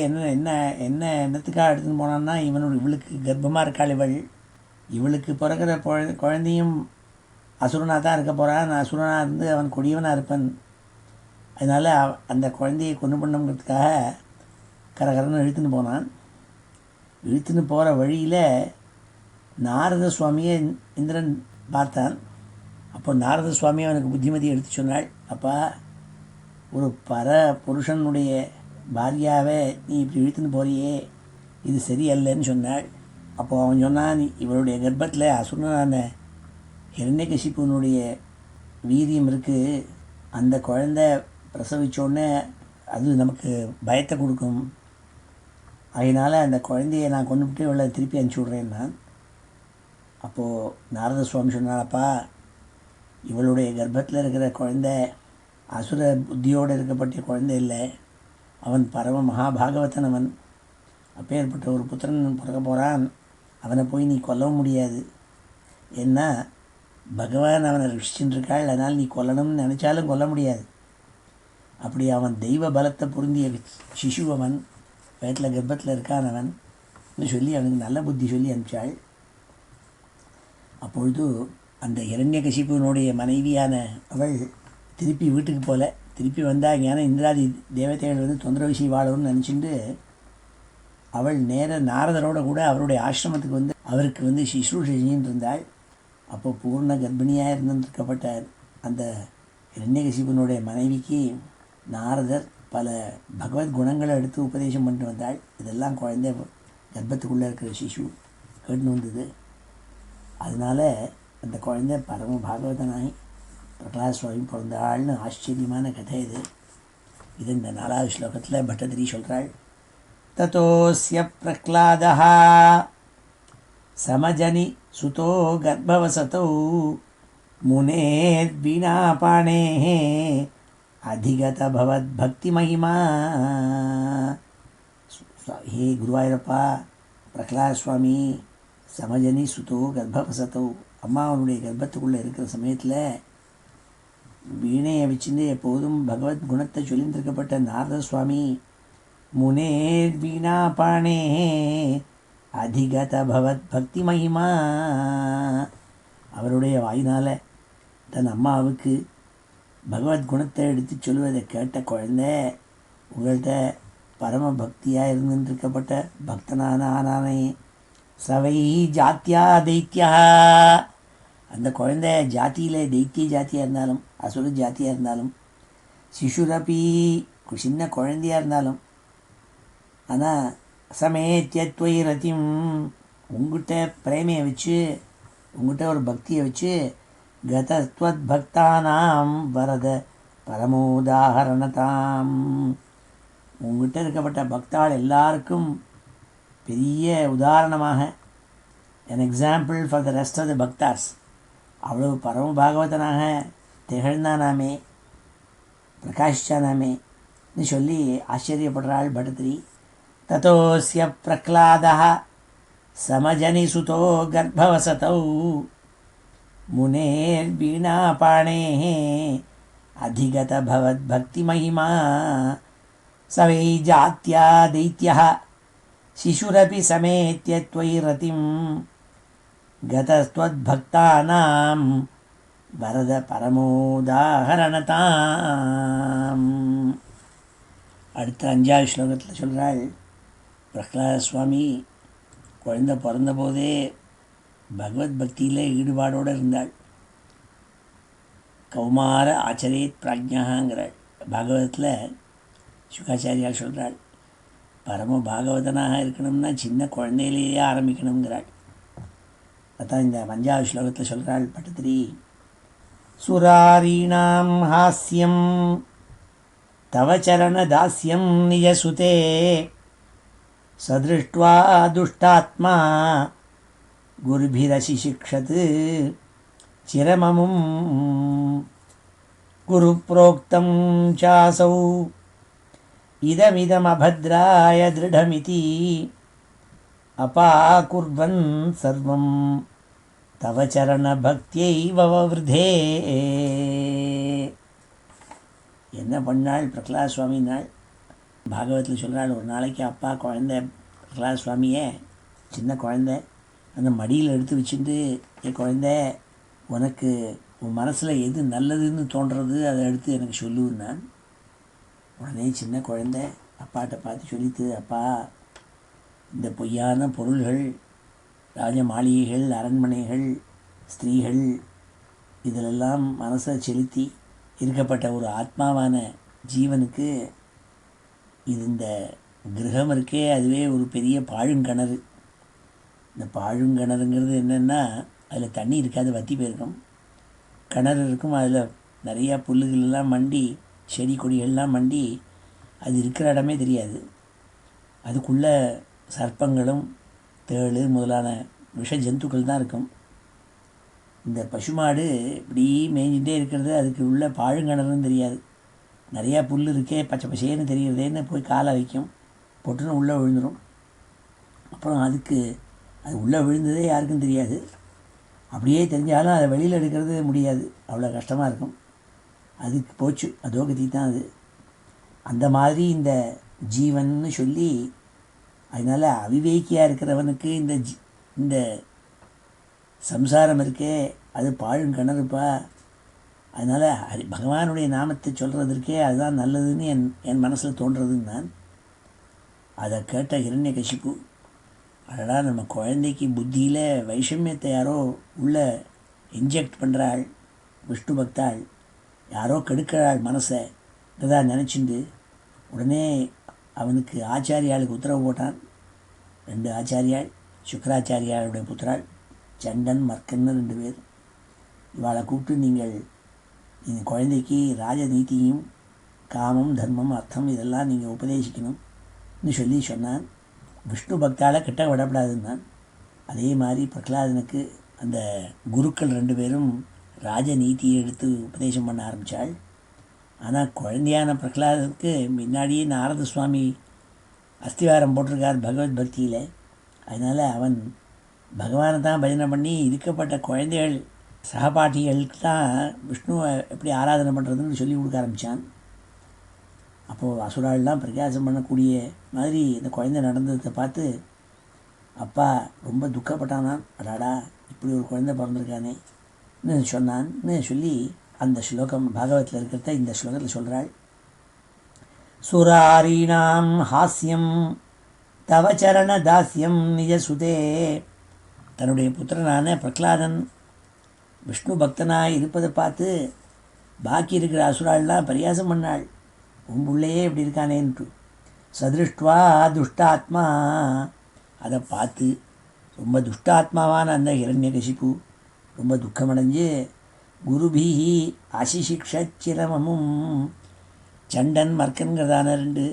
என்னத்துக்காக எடுத்துன்னு போனான்னா, இவளுக்கு கர்ப்பமாக இருக்காள் இவளுக்கு பிறகுற குழந்தையும் அசுரனாக தான் இருக்க போகிறான். அசுரனாக இருந்து அவன் கொடியவனாக இருப்பான். அதனால் அந்த குழந்தையை கொண்டு பண்ணணுங்கிறதுக்காக கரகரன்னு இழுத்துன்னு போனான். இழுத்துன்னு போகிற வழியில் நாரத சுவாமியை இந்திரன் பார்த்தான். அப்போ நாரத சுவாமி அவனுக்கு புத்திமதி எடுத்து சொன்னாள், அப்பா, ஒரு புருஷனுடைய பாரியாவை நீ இப்படி இழுத்துன்னு போறியே, இது சரியல்லன்னு சொன்னாள். அப்போது அவன் சொன்னான், இவளுடைய கர்ப்பத்தில் அசுரனான ஹிரண்யகசிப்புனுடைய வீரியம் இருக்குது, அந்த குழந்தை பிரசவித்தோடனே அது நமக்கு பயத்தை கொடுக்கும், அதனால் அந்த குழந்தையை நான் கொண்டுபிட்டு இவளை திருப்பி அனுப்பிச்சி விட்றேன் நான். அப்போது நாரத சுவாமி சொன்னாப்பா, இவளுடைய கர்ப்பத்தில் இருக்கிற குழந்தை அசுர புத்தியோடு இருக்கப்பட்ட குழந்தை இல்லை, அவன் பரம மகாபாகவதன். அவன் அப்பேற்பட்ட ஒரு புத்திரன் பிறக்க போகிறான். அவனை போய் நீ கொல்லவும் முடியாது. ஏன்னா பகவான் அவனை ரட்சிச்சுட்டு இருக்காள், அதனால் நீ கொல்லணும்னு நினச்சாலும் கொல்ல முடியாது. அப்படி அவன் தெய்வ பலத்தை பொருந்திய சிசு, அவன் வயிற்றில் கர்ப்பத்தில் இருக்கான் அவன் சொல்லி அவனுக்கு நல்ல புத்தி சொல்லி அனுப்பிச்சாள். அப்பொழுது அந்த இரண்யகசிபுனுடைய மனைவியான அவள் திருப்பி வீட்டுக்கு போகல. திருப்பி வந்தால் ஞான இந்திராதி தேவதைகள் வந்து தொந்தரவு செய்வாளோன்னு நினச்சிட்டு அவள் நேர நாரதரோட கூட அவருடைய ஆசிரமத்துக்கு வந்து அவருக்கு வந்து சுஷ்ரூஷை செஞ்சுட்டு இருந்தாள். அப்போ பூர்ண கர்ப்பிணியாக இருந்திருக்கப்பட்ட அந்த இரண்யகசிபுனுடைய மனைவிக்கு நாரதர் பல பகவத் குணங்களை எடுத்து உபதேசம் பண்ணிட்டு வந்தாள். இதெல்லாம் குழந்தை கர்ப்பத்துக்குள்ளே இருக்கிற சிசு கேட்டுன்னு வந்தது. அதனால் அந்த குழந்தை பரம பாகவதனாகி பிரகலாத சுவாமி பிறந்தாள்னு ஆச்சரியமான கதை இது. இது இந்த 4வது ஸ்லோகத்தில் பட்டதிரி சொல்கிறாள். ததோஸ்ய பிரஹ்லாதः சமஜனி சுதோ கர்ப்பவசதோ முனேர்வினாபாணேः அதிகத பவத் பக்தி மகிமா. ஹே குருவாயூரப்பா, பிரகலாத சுவாமி சமஜனி சுதோ கர்ப்பவசதோ, அம்மா அவனுடைய கர்ப்பத்துக்குள்ளே இருக்கிற சமயத்தில் வீணையை வச்சுட்டு எப்போதும் பகவத் குணத்தை சொல்லியிருக்கப்பட்ட நாரத சுவாமி முனேர் வீணா பாணே அதிகத பவத் பக்தி மகிமா, அவருடைய வாயினால் தன் அம்மாவுக்கு பகவத் குணத்தை எடுத்து சொல்லுவதை கேட்ட குழந்தை உங்கள்கிட்ட பரம பக்தியாக இருந்துருக்கப்பட்ட பக்தனான ஆனானே. சவை ஜாத்தியா தைத்தியா, அந்த குழந்தை ஜாத்தியில் தைத்திய ஜாத்தியாக இருந்தாலும் அசுர ஜாத்தியாக இருந்தாலும் சிசுரபி சின்ன குழந்தையாக இருந்தாலும், ஆனால் சமேத்தியத்வை ரத்திம் உங்கள்கிட்ட பிரேமையை வச்சு உங்கள்கிட்ட ஒரு பக்தியை வச்சு கதத்வத் பக்தானாம் வரத பரமோதாகரணதாம், உங்கள்கிட்ட இருக்கப்பட்ட பக்தாள் எல்லாருக்கும் பெரிய உதாரணமாக an example for the rest of the bhaktas, அவ்வளவு பரம பாகவதனாக திகழ்ந்தானாமே பிரகாஷிச்சானாமே சொல்லி ஆச்சரியப்படுறாள் பட்டதிரி. ததோஸ்ய பிரஹ்லாதः சமஜனி சுதோ கர்ப்பவசதௌ முனேர்வீணாபாணேः அதிகத பவத் பக்தி மகிமா. சவை ஜாத்யா தைத்யः சிசுரபி சமேத்ய த்வயி ரதிம் கதஸ்த்வத்பக்தானாம் வரத பரமோதாகரணதாம். அடுத்த 5வது ஸ்லோகத்தில் சொல்கிறாள், பிரஹ்லாத சுவாமி குழந்தை பிறந்தபோதே பகவத் பக்தியில் ஈடுபாடோடு இருந்தாள். கௌமார ஆச்சரேத் பிராஜ்ஞாங்கிறாள். பாகவதத்தில் சுகாச்சாரியால் சொல்கிறாள், பரம பாகவதனாக இருக்கணும்னா சின்ன குழந்தையிலேயே ஆரம்பிக்கணுங்கிறாள். அதான் இந்த 5வது ஸ்லோகத்தில் சொல்கிறாள் பட்டதிரி. சுராரீணாம் ஹாஸ்யம் தவ சரண தாஸ்யம் நிஜசுதே சதிருஷ்ட்வா துஷ்டாத்மா குருபிரசிஷிக்ஷத் சிரமமும் குரு புரோக்தம் சாசௌ இதமிதம் அபத்ராய திருடமிதி அபாகுர்வன் சர்வம் தவ சரண பக்தியைவ வவ்ருதே. என்ன பண்ணாள் பிரகலாத சுவாமினாள்? பாகவத்தில் சொல்கிறாள், ஒரு நாளைக்கு அப்பா குழந்தை பிரகலாத சுவாமியே சின்ன குழந்தை அந்த மடியில் எடுத்து வச்சுட்டு, என் குழந்தை உனக்கு உன் மனசில் எது நல்லதுன்னு தோன்றுறது அதை எடுத்து எனக்கு சொல்லுன்னான். உடனே சின்ன குழந்தை அப்பாட்ட பார்த்து சொல்லித்து, அப்பா இந்த பொய்யான பொருள்கள், ராஜ மாளிகைகள், அரண்மனைகள், ஸ்திரீகள், இதிலெல்லாம் மனசை செலுத்தி இருக்கப்பட்ட ஒரு ஆத்மாவான ஜீவனுக்கு இது இந்த கிரகம் இருக்கே அதுவே ஒரு பெரிய பாழுங்கிணறு. இந்த பாழுங்கிணறுங்கிறது என்னென்னா அதில் தண்ணி இருக்காது, வற்றி போயிருக்கும். கிணறு இருக்கும், அதில் நிறையா புல்லுகளெல்லாம் மண்டி செடி கொடிகள்லாம் மண்டி அது இருக்கிற இடமே தெரியாது. அதுக்குள்ளே சர்ப்பங்களும் தேள் முதலான விஷ ஜந்துக்கள் தான் இருக்கும். இந்த பசுமாடு இப்படி மேய்ஞ்சிட்டே இருக்கிறது, அதுக்கு உள்ள பாழுங்கிணறுன்னு தெரியாது. நிறையா புல் இருக்கே பச்சை பசேன்னு தெரிகிறதேன்னு போய் காலை வைக்கும், பொட்டுன்னு உள்ளே விழுந்துடும். அப்புறம் அதுக்கு அது உள்ளே விழுந்ததே யாருக்கும் தெரியாது. அப்படியே தெரிஞ்சாலும் அதை வெளியில் எடுக்கிறது முடியாது, அவ்வளோ கஷ்டமாக இருக்கும். அதுக்கு போச்சு, அதோ கதி தான் அது. அந்த மாதிரி இந்த ஜீவன்னு சொல்லி, அதனால் அவிவேக்கியாக இருக்கிறவனுக்கு இந்த சம்சாரம் இருக்கே அது பாழும் கிணறுப்பா. அதனால் பகவானுடைய நாமத்தை சொல்கிறதற்கே அதுதான் நல்லதுன்னு என் மனசில் தோன்றதுன்னு நான். அதை கேட்ட ஹிரண்யகசிப்பு, அடடா நம்ம குழந்தைக்கு புத்தியில் வைஷமியத்தை யாரோ உள்ளே இன்ஜெக்ட் பண்ணுறாள், விஷ்ணு பக்தாள் யாரோ கெடுக்கிறாள் மனசை தான் நினச்சிண்டு உடனே அவனுக்கு ஆச்சாரியாளுக்கு உத்தரவு போட்டான். 2 ஆச்சாரியாள், சுக்கராச்சாரியாளுடைய புத்திராள் சண்டன் மர்க்கன்னு 2 பேர். இவாளை கூப்பிட்டு நீங்கள் இந்த குழந்தைக்கு ராஜநீதியும் காமம் தர்மம் அர்த்தம் இதெல்லாம் நீங்கள் உபதேசிக்கணும்னு சொன்னான். விஷ்ணு பக்தால் கிட்ட விடப்படாதுன்னான். அதே மாதிரி பிரகலாதனுக்கு அந்த குருக்கள் 2 பேரும் ராஜநீதியை எடுத்து உபதேசம் பண்ண ஆரம்பித்தாள். ஆனால் குழந்தையான பிரகலாதனுக்கு முன்னாடியே நாரத சுவாமி அஸ்திவாரம் போட்டிருக்கார் பகவத் பக்தியில். அதனால் அவன் பகவானை தான் பஜனை பண்ணி இருக்கப்பட்ட குழந்தைகள் சகபாட்டிகளுக்கு தான் விஷ்ணுவை எப்படி ஆராதனை பண்ணுறதுன்னு சொல்லி கொடுக்க ஆரம்பித்தான். அப்போது அசுராள்லாம் பிரகாசம் பண்ணக்கூடிய மாதிரி இந்த குழந்தை நடந்ததை பார்த்து அப்பா ரொம்ப துக்கப்பட்டானான். அடாடா இப்படி ஒரு குழந்தை பிறந்திருக்கானேன்னு சொன்னான்னு சொல்லி அந்த ஸ்லோகம் பாகவத்தில் இருக்கிறத இந்த ஸ்லோகத்தில் சொல்கிறாள். சுராரீணாம் ஹாஸ்யம் தவச்சரண தாஸ்யம் நிஜசுதே. தன்னுடைய புத்திரனான பிரகலாதன் விஷ்ணு பக்தனாக இருப்பதை பார்த்து பாக்கி இருக்கிற அசுராள்லாம் பரியாசம் பண்ணாள், உம்புள்ளையே இப்படி இருக்கானேன்ட்டு. சதிருஷ்டுவா துஷ்டாத்மா, அதை பார்த்து ரொம்ப துஷ்டாத்மாவான அந்த ஹிரண்யகசிப்பு ரொம்ப துக்கமடைஞ்சு குருபிஹி அசிசிக்ஷச்சிரமமும், சண்டன் மர்க்கன்கிறதான 2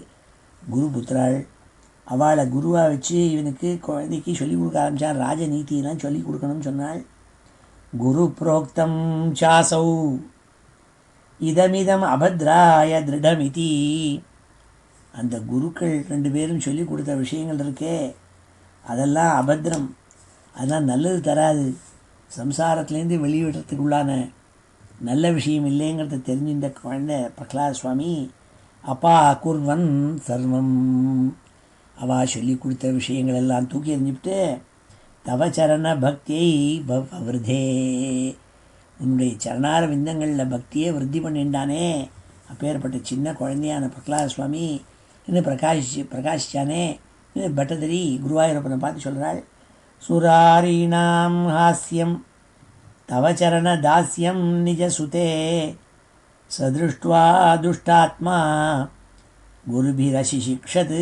குரு புத்திராள் அவளை குருவாக வச்சு இவனுக்கு குழந்தைக்கு சொல்லிக் கொடுக்க ஆரம்பித்தான். ராஜநீதியெல்லாம் சொல்லிக் கொடுக்கணும்னு சொன்னாள். குரு புரோக்தம் சாசௌ இதமிதம் அபத்ராய திருடமிதி. அந்த குருக்கள் 2 பேரும் சொல்லிக் கொடுத்த விஷயங்கள் இருக்கே அதெல்லாம் அபத்ரம், அதெல்லாம் நல்லது தராது, சம்சாரத்துலேருந்து வெளியிடுறதுக்குள்ளான நல்ல விஷயம் இல்லைங்கிறத தெரிஞ்சின்ற குழந்தை பிரகலாத சுவாமி அப்பா குர்வன் சர்வம், அவள் சொல்லி கொடுத்த விஷயங்கள் எல்லாம் தூக்கி எறிஞ்சுவிட்டு தவச்சரண பக்தியை விருதே, உன்னுடைய சரணார விந்தங்களில் பக்தியை விருத்தி பண்ணிண்டானே அப்பேற்பட்ட சின்ன குழந்தையான பிரகலாத சுவாமி இன்னும் பிரகாஷிச்சானே. பட்டதரி குருவாயூரப்பனை பார்த்து சொல்கிறாள். சுராரீணாம் ஹாஸ்யம் தவச்சரண தாஸ்யம் நிஜசுதே சதிருஷ்டுவா துஷ்டாத்மா குருபிரசிஷிக்ஷத்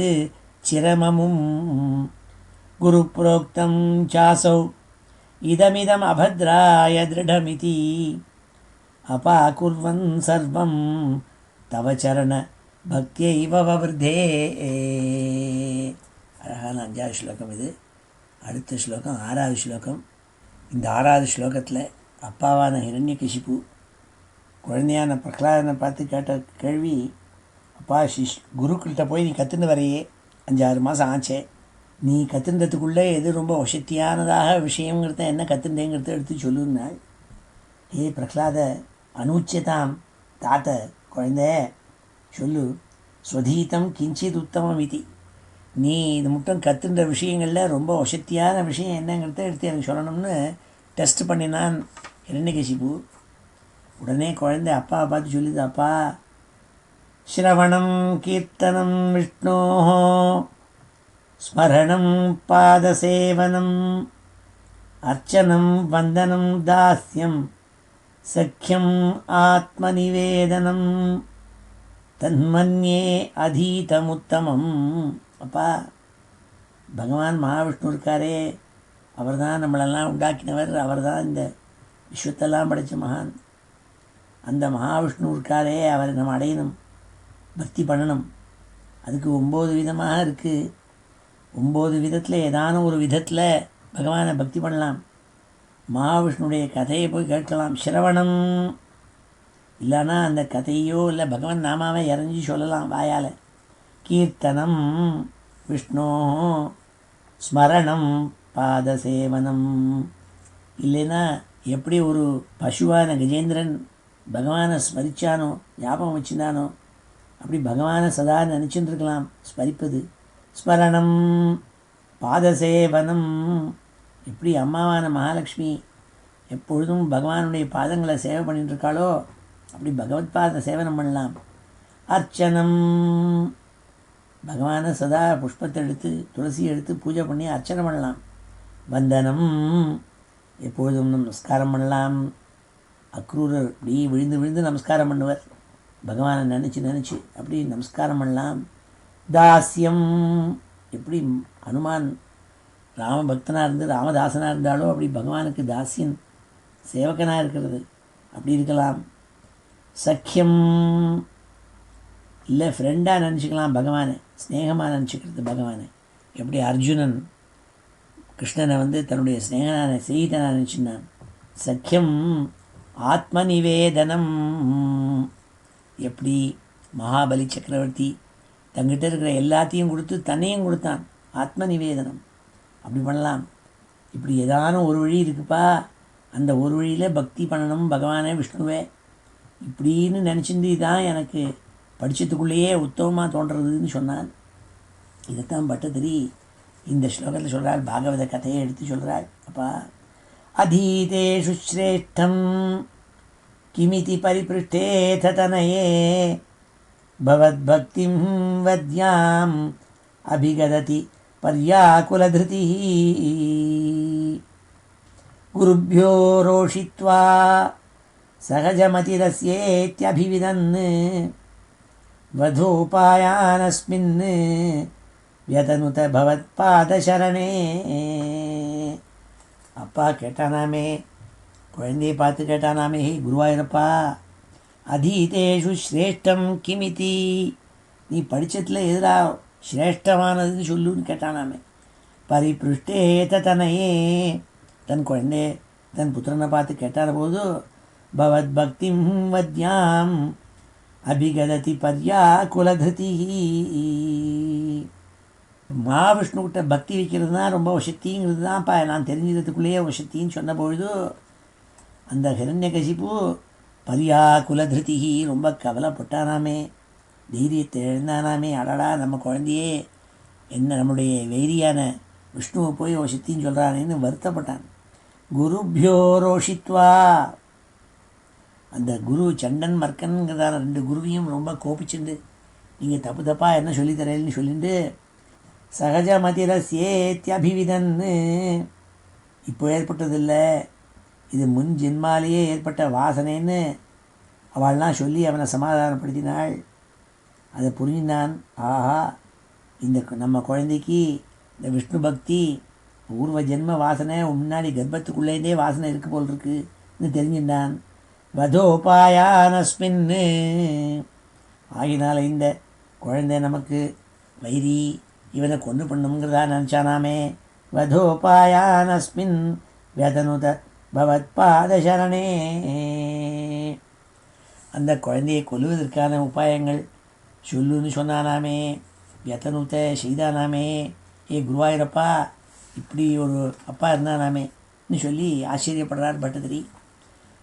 சிரமமும் குரு புரோக்தம் சாசௌ இதமிதம் அபத்ராய திருடமிதி அபாகுர்வன் சர்வம் தவச்சரண பக்தியைவ வவ்ருதே. அழகான 5வது ஸ்லோகம் இது. அடுத்த ஸ்லோகம் 6வது ஸ்லோகம். இந்த 6வது ஸ்லோகத்தில் அப்பாவான ஹிரண்யகசிப்பு குழந்தையான பிரகலாதனை பார்த்து கேட்ட கேள்வி, அப்பா குருக்கிட்ட போய் நீ கற்றுன்னு வரையே 5-6 மாதம் ஆச்சே, நீ கற்றுன்றதுக்குள்ளே எது ரொம்ப வசத்தியானதாக விஷயங்கிறத என்ன கற்றுண்டேங்கிறத எடுத்து சொல்லுன்னாள். ஏ பிரகலாத அனுச்சியதாம் தாத்த குழந்தை சொல்லு, ஸ்வதீதம் கிஞ்சித் உத்தமம் இது, நீ இது மட்டும் கற்றுன்ற விஷயங்களில் ரொம்ப வசத்தியான விஷயம் என்னங்கிறத எடுத்து எனக்கு சொல்லணும்னு டெஸ்ட் பண்ணினான் ஹிரண்யகசிப்பு. உடனே குழந்தை அப்பாவை பார்த்து சொல்லுது, அப்பா ஸ்ரவணம் கீர்த்தனம் விஷ்ணோ ஸ்மரணம் பாதசேவனம் அர்ச்சனம் வந்தனம் தாஸ்யம் சக்கியம் ஆத்மநிவேதனம் தன்மன்யே அதீதமுத்தமம். அப்பா பகவான் மகாவிஷ்ணு இருக்காரே, அவர் தான் நம்மளெல்லாம் உண்டாக்கினவர், அவர் தான் இந்த விஸ்வத்தெல்லாம் படைத்த மகான். அந்த மகாவிஷ்ணு இருக்காரே அவரை நம்ம அடையணும், பக்தி பண்ணணும். அதுக்கு 9 விதமாக இருக்குது. 9 விதத்தில் ஏதான ஒரு விதத்தில் பகவானை பக்தி பண்ணலாம். மகாவிஷ்ணுடைய கதையை போய் கேட்கலாம், சிரவணம் இல்லைன்னா அந்த கதையோ இல்லை பகவான் நாமாவை இறஞ்சி சொல்லலாம் வாயால். கீர்த்தனம் விஷ்ணு, ஸ்மரணம் பாதசேவனம், இல்லைன்னா எப்படி ஒரு பசுவான கஜேந்திரன் பகவானை ஸ்மரித்தானோ ஞாபகம் வச்சுருந்தானோ அப்படி பகவானை சதா நினச்சின்னு இருக்கலாம், ஸ்மரிப்பது. ஸ்மரணம் பாதசேவனம், எப்படி அம்மாவான மகாலட்சுமி எப்பொழுதும் பகவானுடைய பாதங்களை சேவை பண்ணிட்டு இருக்காளோ அப்படி பகவத் பாத சேவனம் பண்ணலாம். அர்ச்சனம், பகவானை சதா புஷ்பத்தை எடுத்து துளசி எடுத்து பூஜை பண்ணி அர்ச்சனை பண்ணலாம். வந்தனம், எப்பொழுதும் நமஸ்காரம் பண்ணலாம். அக்ரூரர் இப்படி விழுந்து விழுந்து நமஸ்காரம் பண்ணுவர், பகவானை நினச்சி அப்படி நமஸ்காரம் பண்ணலாம். தாஸ்யம், எப்படி ஹனுமான் ராமபக்தனாக இருந்து ராமதாசனாக இருந்தாலோ அப்படி பகவானுக்கு தாசியன் சேவகனாக இருக்கிறது அப்படி இருக்கலாம். சக்கியம், இல்லை ஃப்ரெண்டாக நினச்சிக்கலாம் பகவானை, ஸ்நேகமாக நினச்சிக்கிறது பகவானை. எப்படி அர்ஜுனன் கிருஷ்ணனை தன்னுடைய ஸ்நேகனான செய்தனாக நினச்சினான். சக்கியம் ஆத்ம நிவேதனம், எப்படி மகாபலி சக்கரவர்த்தி தங்கிட்ட இருக்கிற எல்லாத்தையும் கொடுத்து தன்னையும் கொடுத்தான். ஆத்ம நிவேதனம் அப்படி பண்ணலாம். இப்படி ஏதான ஒரு வழி இருக்குப்பா, அந்த ஒரு வழியில் பக்தி பண்ணணும் பகவானே விஷ்ணுவே இப்படின்னு நினச்சிட்டு தான் எனக்கு படித்ததுக்குள்ளேயே உத்தமமாக தோன்றதுன்னு சொன்னான். இதைத்தான் பட்டதிரி இந்த ஸ்லோகத்தில் சொல்கிறாள், பாகவத கதையை எடுத்து சொல்கிறாள். அப்பா அதீதேஷு ஸ்ரேஷ்டம் கிமிதி பரிபிருஷ்டேத தனயே பவத்பக்திம் வத்யாம் அபிகததி பர்யாகுலதிருதி குருभ्यो ரோஷித்வா சகஜமதிரஸ்யேத்யபிவிதன் வதோபாயானஸ்மின் व्यतनुत பவத்பாதசரணே. அப்பா கேட்டானாமே, குழந்தையை பார்த்து கேட்டானாமே, ஹே குருவாயூரப்பா, அதீதேஷு ஸ்ரேஷ்டம் கிமிதி, நீ படித்ததில் எதிரா ஸ்ரேஷ்டமானதுன்னு சொல்லுன்னு கேட்டானாமே. பரிபிருஷ்டேத தனையே, தன் குழந்தை தன் புத்திரனை பார்த்து கேட்டான போது பவத் பக்திம் வத்யாம் அபிகததி பர்யா குலதிருதி, மகாவிஷ்ணுக்கிட்ட பக்தி வைக்கிறது தான் ரொம்ப வசத்திங்கிறது தான்ப்பா நான் தெரிஞ்சதுக்குள்ளேயே வசத்தின்னு சொன்ன பொழுது அந்த ஹிரண்யகசிப்பு பரியா குலதிருதி ரொம்ப கவலைப்பட்டானாமே, தைரியத்தை எழுந்தானாமே. அடடா, நம்ம குழந்தையே என்ன நம்முடைய வைரியான விஷ்ணுவை போய் வசத்தின்னு சொல்கிறானேன்னு வருத்தப்பட்டான். குருभ्यो ரோஷித்வா, அந்த குரு சண்டன் மர்க்கன்கிறதான ரெண்டு குருவையும் ரொம்ப கோபிச்சுண்டு நீங்கள் தப்பு தப்பாக என்ன சொல்லித்தரேன்னு சொல்லிட்டு சகஜமதிரஸ்யேத்யபிவிதன்னு, இப்போ ஏற்பட்டதில்லை, இது முன் ஜென்மாலேயே ஏற்பட்ட வாசனைன்னு அவள்லாம் சொல்லி அவனை சமாதானப்படுத்தினாள். அதை புரிஞ்சினான். ஆஹா, இந்த நம்ம குழந்தைக்கு இந்த விஷ்ணு பக்தி பூர்வ ஜென்ம வாசனை முன்னாடி கர்ப்பத்துக்குள்ளேருந்தே வாசனை இருக்கு போல் இருக்குன்னு தெரிஞ்சின்றான். வதோபாயானஸ்மின்னு, ஆகினால இந்த குழந்தை நமக்கு வைரி, இவனை கொண்டு பண்ணுங்கிறதா நினச்சானாமே. வதோபாயானஸ்மின் व्यतनुत பவத்பாதசரணே, அந்த குழந்தையை கொல்லுவதற்கான உபாயங்கள் சொல்லுன்னு சொன்னானாமே. व्यतनुत செய்தானாமே. ஏ குருவாயூரப்பா, இப்படி ஒரு அப்பா இருந்தானாமேன்னு சொல்லி ஆச்சரியப்படுறார் பட்டதிரி.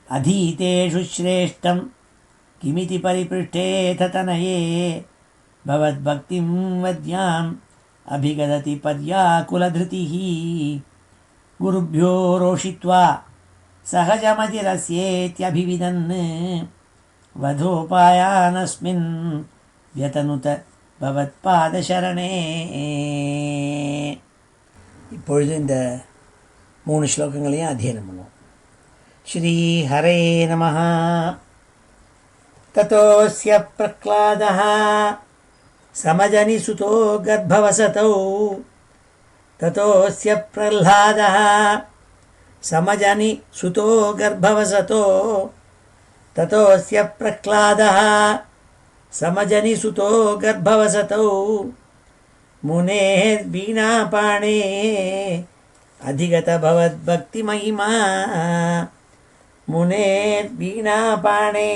அதீதேஷு ஸ்ரேஷ்டம் கிமிதி பரிபிருஷ்டேத தனயே பவத்பக்திம் வத்யாம் அபிகததி பர்யாகுலதிருதி குருभ्यो ரோஷித்வா சகஜமதிரஸ்யேத்யபிவிதன் வதோபாயானஸ்மின் व्यतनुत பவத்பாதசரணே. இப்பொழுது இந்த 3 ஸ்லோகங்களையும் அத்தியனம் பண்ணுவோம். ஸ்ரீ ஹரே நமः. ததோஸ்ய பிரக்லாதः समजनि सुतो गर्भवसतौ, ततोऽस्य प्रह्लादः समजनि सुतो गर्भवसतो, ततोऽस्य प्रह्लादः समजनि सुतो गर्भवसतौ, मुनेर्वीणापाणे अधिगत भवद्भक्तिमहिमा, मुनेर्वीणापाणे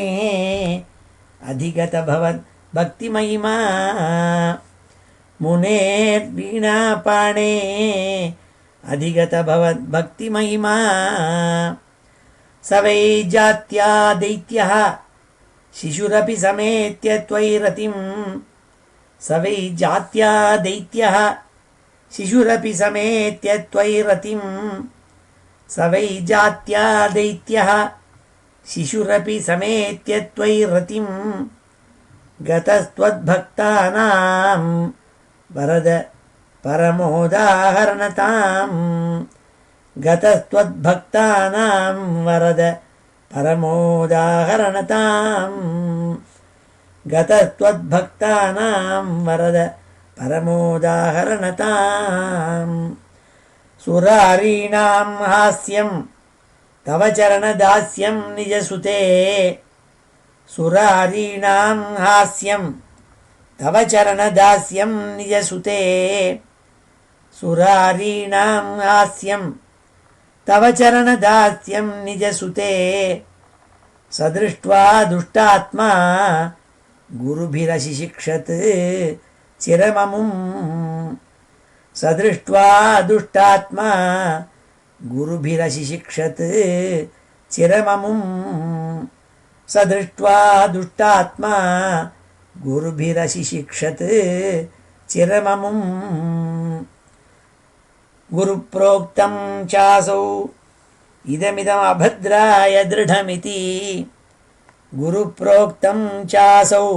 अधिगत भवद्भक्तिमहिमा, मुनेर्वीणापाणे अधिगत भवद्भक्तिमहिमा, स वै जात्या दैत्यः शिशुरपि समेत्य त्वयि रतिं, स वै जात्या दैत्यः शिशुरपि समेत्य त्वयि रतिं, स वै जात्या दैत्यः शिशुरपि समेत्य त्वयि रतिं गतस्त्वद्भक्तानां वरद परमोदाहरणताम् गतस्त्वद्भक्तानां वरद परमोदाहरणताम् गतस्त्वद्भक्तानां वरद परमोदाहरणताम् सुरारीणां हास्यं तव चरणदास्यं निजसुते सुरारीणां हास्यं तव चरणदास्यं निजसुते सुरारीणां हास्यं तव चरणदास्यं निजसुते सदृष्ट्वा दुष्टात्मा गुरुभिरशिशिक्षत् चिरममुं सदृष्ट्वा दुष्टात्मा गुरुभिरशिशिक्षत् चिरममुं सदृष्ट्वा दुष्टात्मा गुरुभिरशिशिक्षत् चिरममुं गुरुप्रोक्तं चासौ इदमिदमभद्राय दृढमिति गुरुप्रोक्तं चासौ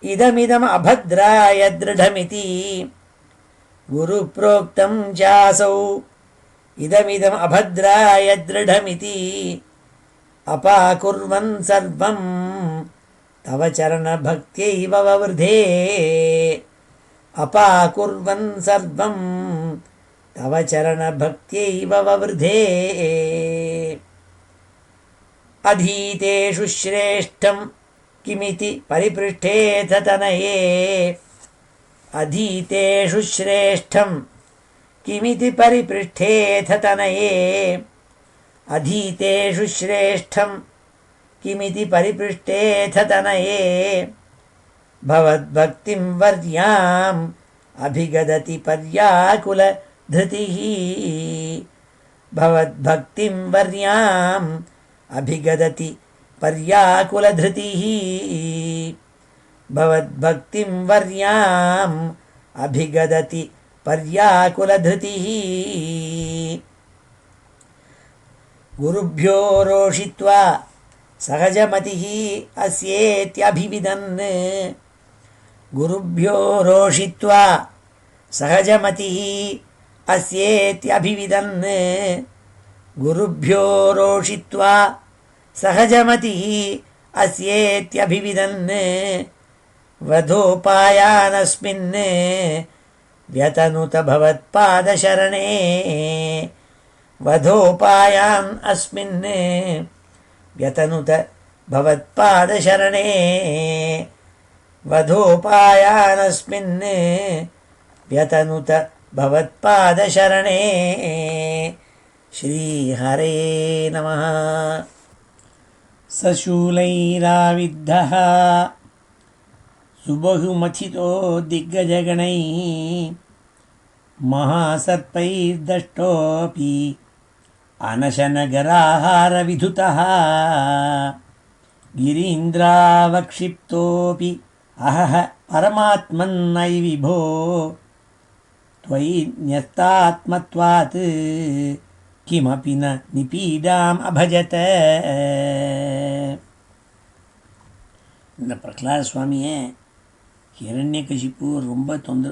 इदमिदमभद्राय दृढमिति गुरुप्रोक्तं चासौ इदमिदमभद्राय दृढमिति अपाकुर्वन् सर्वं तव चरणभक्त्यैव ववृधे अपाकुर्वन् सर्वं तव चरणभक्त्यैव ववृधे अधीतेषु श्रेष्ठं किमिति परिपृष्ठेथ तनये अधीतेषु श्रेष्ठं किमिति परिपृष्ठेथ तनये अधीतेषु श्रेष्ठं किमिति परिपृष्ठेथ तनये भवद्भक्तिं वर्याम् अभिगदति पर्याकुलधृतिः भवद्भक्तिं वर्याम् अभिगदति पर्याकुलधृतिः भवद्भक्तिं वर्याम् अभिगदति पर्याकुलधृतिः गुरुभ्यो रोषित्वा सहजमतिः अस्येत्यभिविदन् गुरुभ्यो रोषित्वा सहजमतिः अस्येत्यभिविदन् गुरुभ्यो रोषित्वा सहजमतिः अस्येत्यभिविदन् वधोपायानस्मिन् व्यतनुत भवत्पादशरणे वधोपायान् अस्मिन् व्यतनुत भवत्पादशरणे वधोपायानस्मिन् व्यतनुत भवत्पादशरणे श्रीहरे नमः सशूलैराविद्धः सुबहुमथितो दिग्गजगणैः महासर्पैर्दष्टोऽपि अनशनगराहारविधुतः गिरीन्द्रावक्षिप्तोऽपि अहः परमात्मन्नयि विभो त्वयि न्यस्तात्मत्वात् किमपि न निपीडाम् अभजत இந்த பிரகலாத சுவாமியை ஹிரண்யகசிப்பு ரொம்ப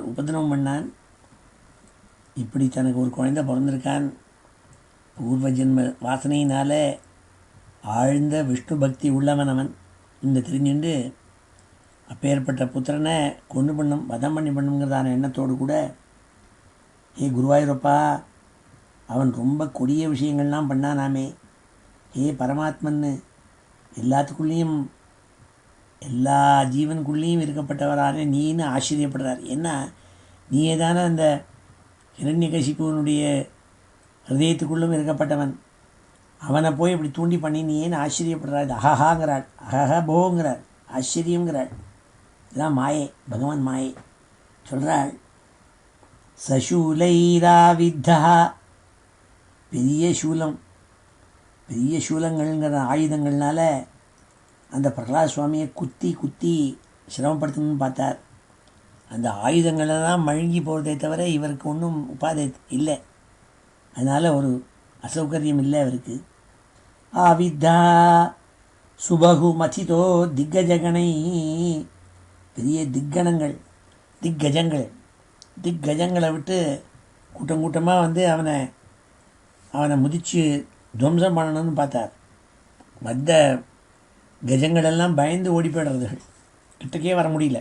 உபதிரவம் பண்ணான். இப்படி தனக்கு ஒரு குழந்தை பிறந்திருக்கான், பூர்வ ஜென்ம வாசனையினால் ஆழ்ந்த விஷ்ணு பக்தி உள்ளவன் அவன். இந்த தெரிஞ்சுண்டு அப்பேற்பட்ட புத்திரனை கொண்டு பண்ணும் வதம் பண்ணி பண்ணுங்கிறதான எண்ணத்தோடு கூட, ஏ குருவாயூரப்பா, அவன் ரொம்ப கொடிய விஷயங்கள்லாம் பண்ணானாமே, ஏ பரமாத்மன்னு எல்லாத்துக்குள்ளேயும் எல்லா ஜீவனுக்குள்ளேயும் இருக்கப்பட்டவரான நீன்னு ஆச்சரியப்படுறார். ஏன்னா நீயே தானே அந்த ஹிரண்யகசிப்புவனுடைய ஹிருதயத்துக்குள்ளும் இருக்கப்பட்டவன், அவனை போய் இப்படி தூண்டி பண்ணி நீன்னு ஆச்சரியப்படுறார். இது அஹஹாங்கிறாள், அஹஹ போங்கிறார், ஆச்சரியங்கிறாள். இதெல்லாம் மாயை, பகவான் மாயை சொல்கிறாள். சசூலைராவித்தா, பெரிய சூலம், பெரிய சூலங்கள்ங்கிற ஆயுதங்கள்னால அந்த பிரகலாத சுவாமியை குத்தி குத்தி சிரமப்படுத்தணும்னு பார்த்தார். அந்த ஆயுதங்களெல்லாம் மழுங்கி போகிறதே தவிர இவருக்கு ஒன்றும் உபாதை இல்லை. அதனால் ஒரு அசௌகரியம் இல்லை அவருக்கு. ஆவித்தா சுபகு மதிதோ திக்கஜகனை, பெரிய திக்கஜங்களை விட்டு கூட்டம் கூட்டமாக வந்து அவனை முதிச்சு துவம்சம் பண்ணணும்னு பார்த்தார். வந்த கஜங்களெல்லாம் பயந்து ஓடி போய்டுறதுகள், கிட்டக்கே வர முடியல.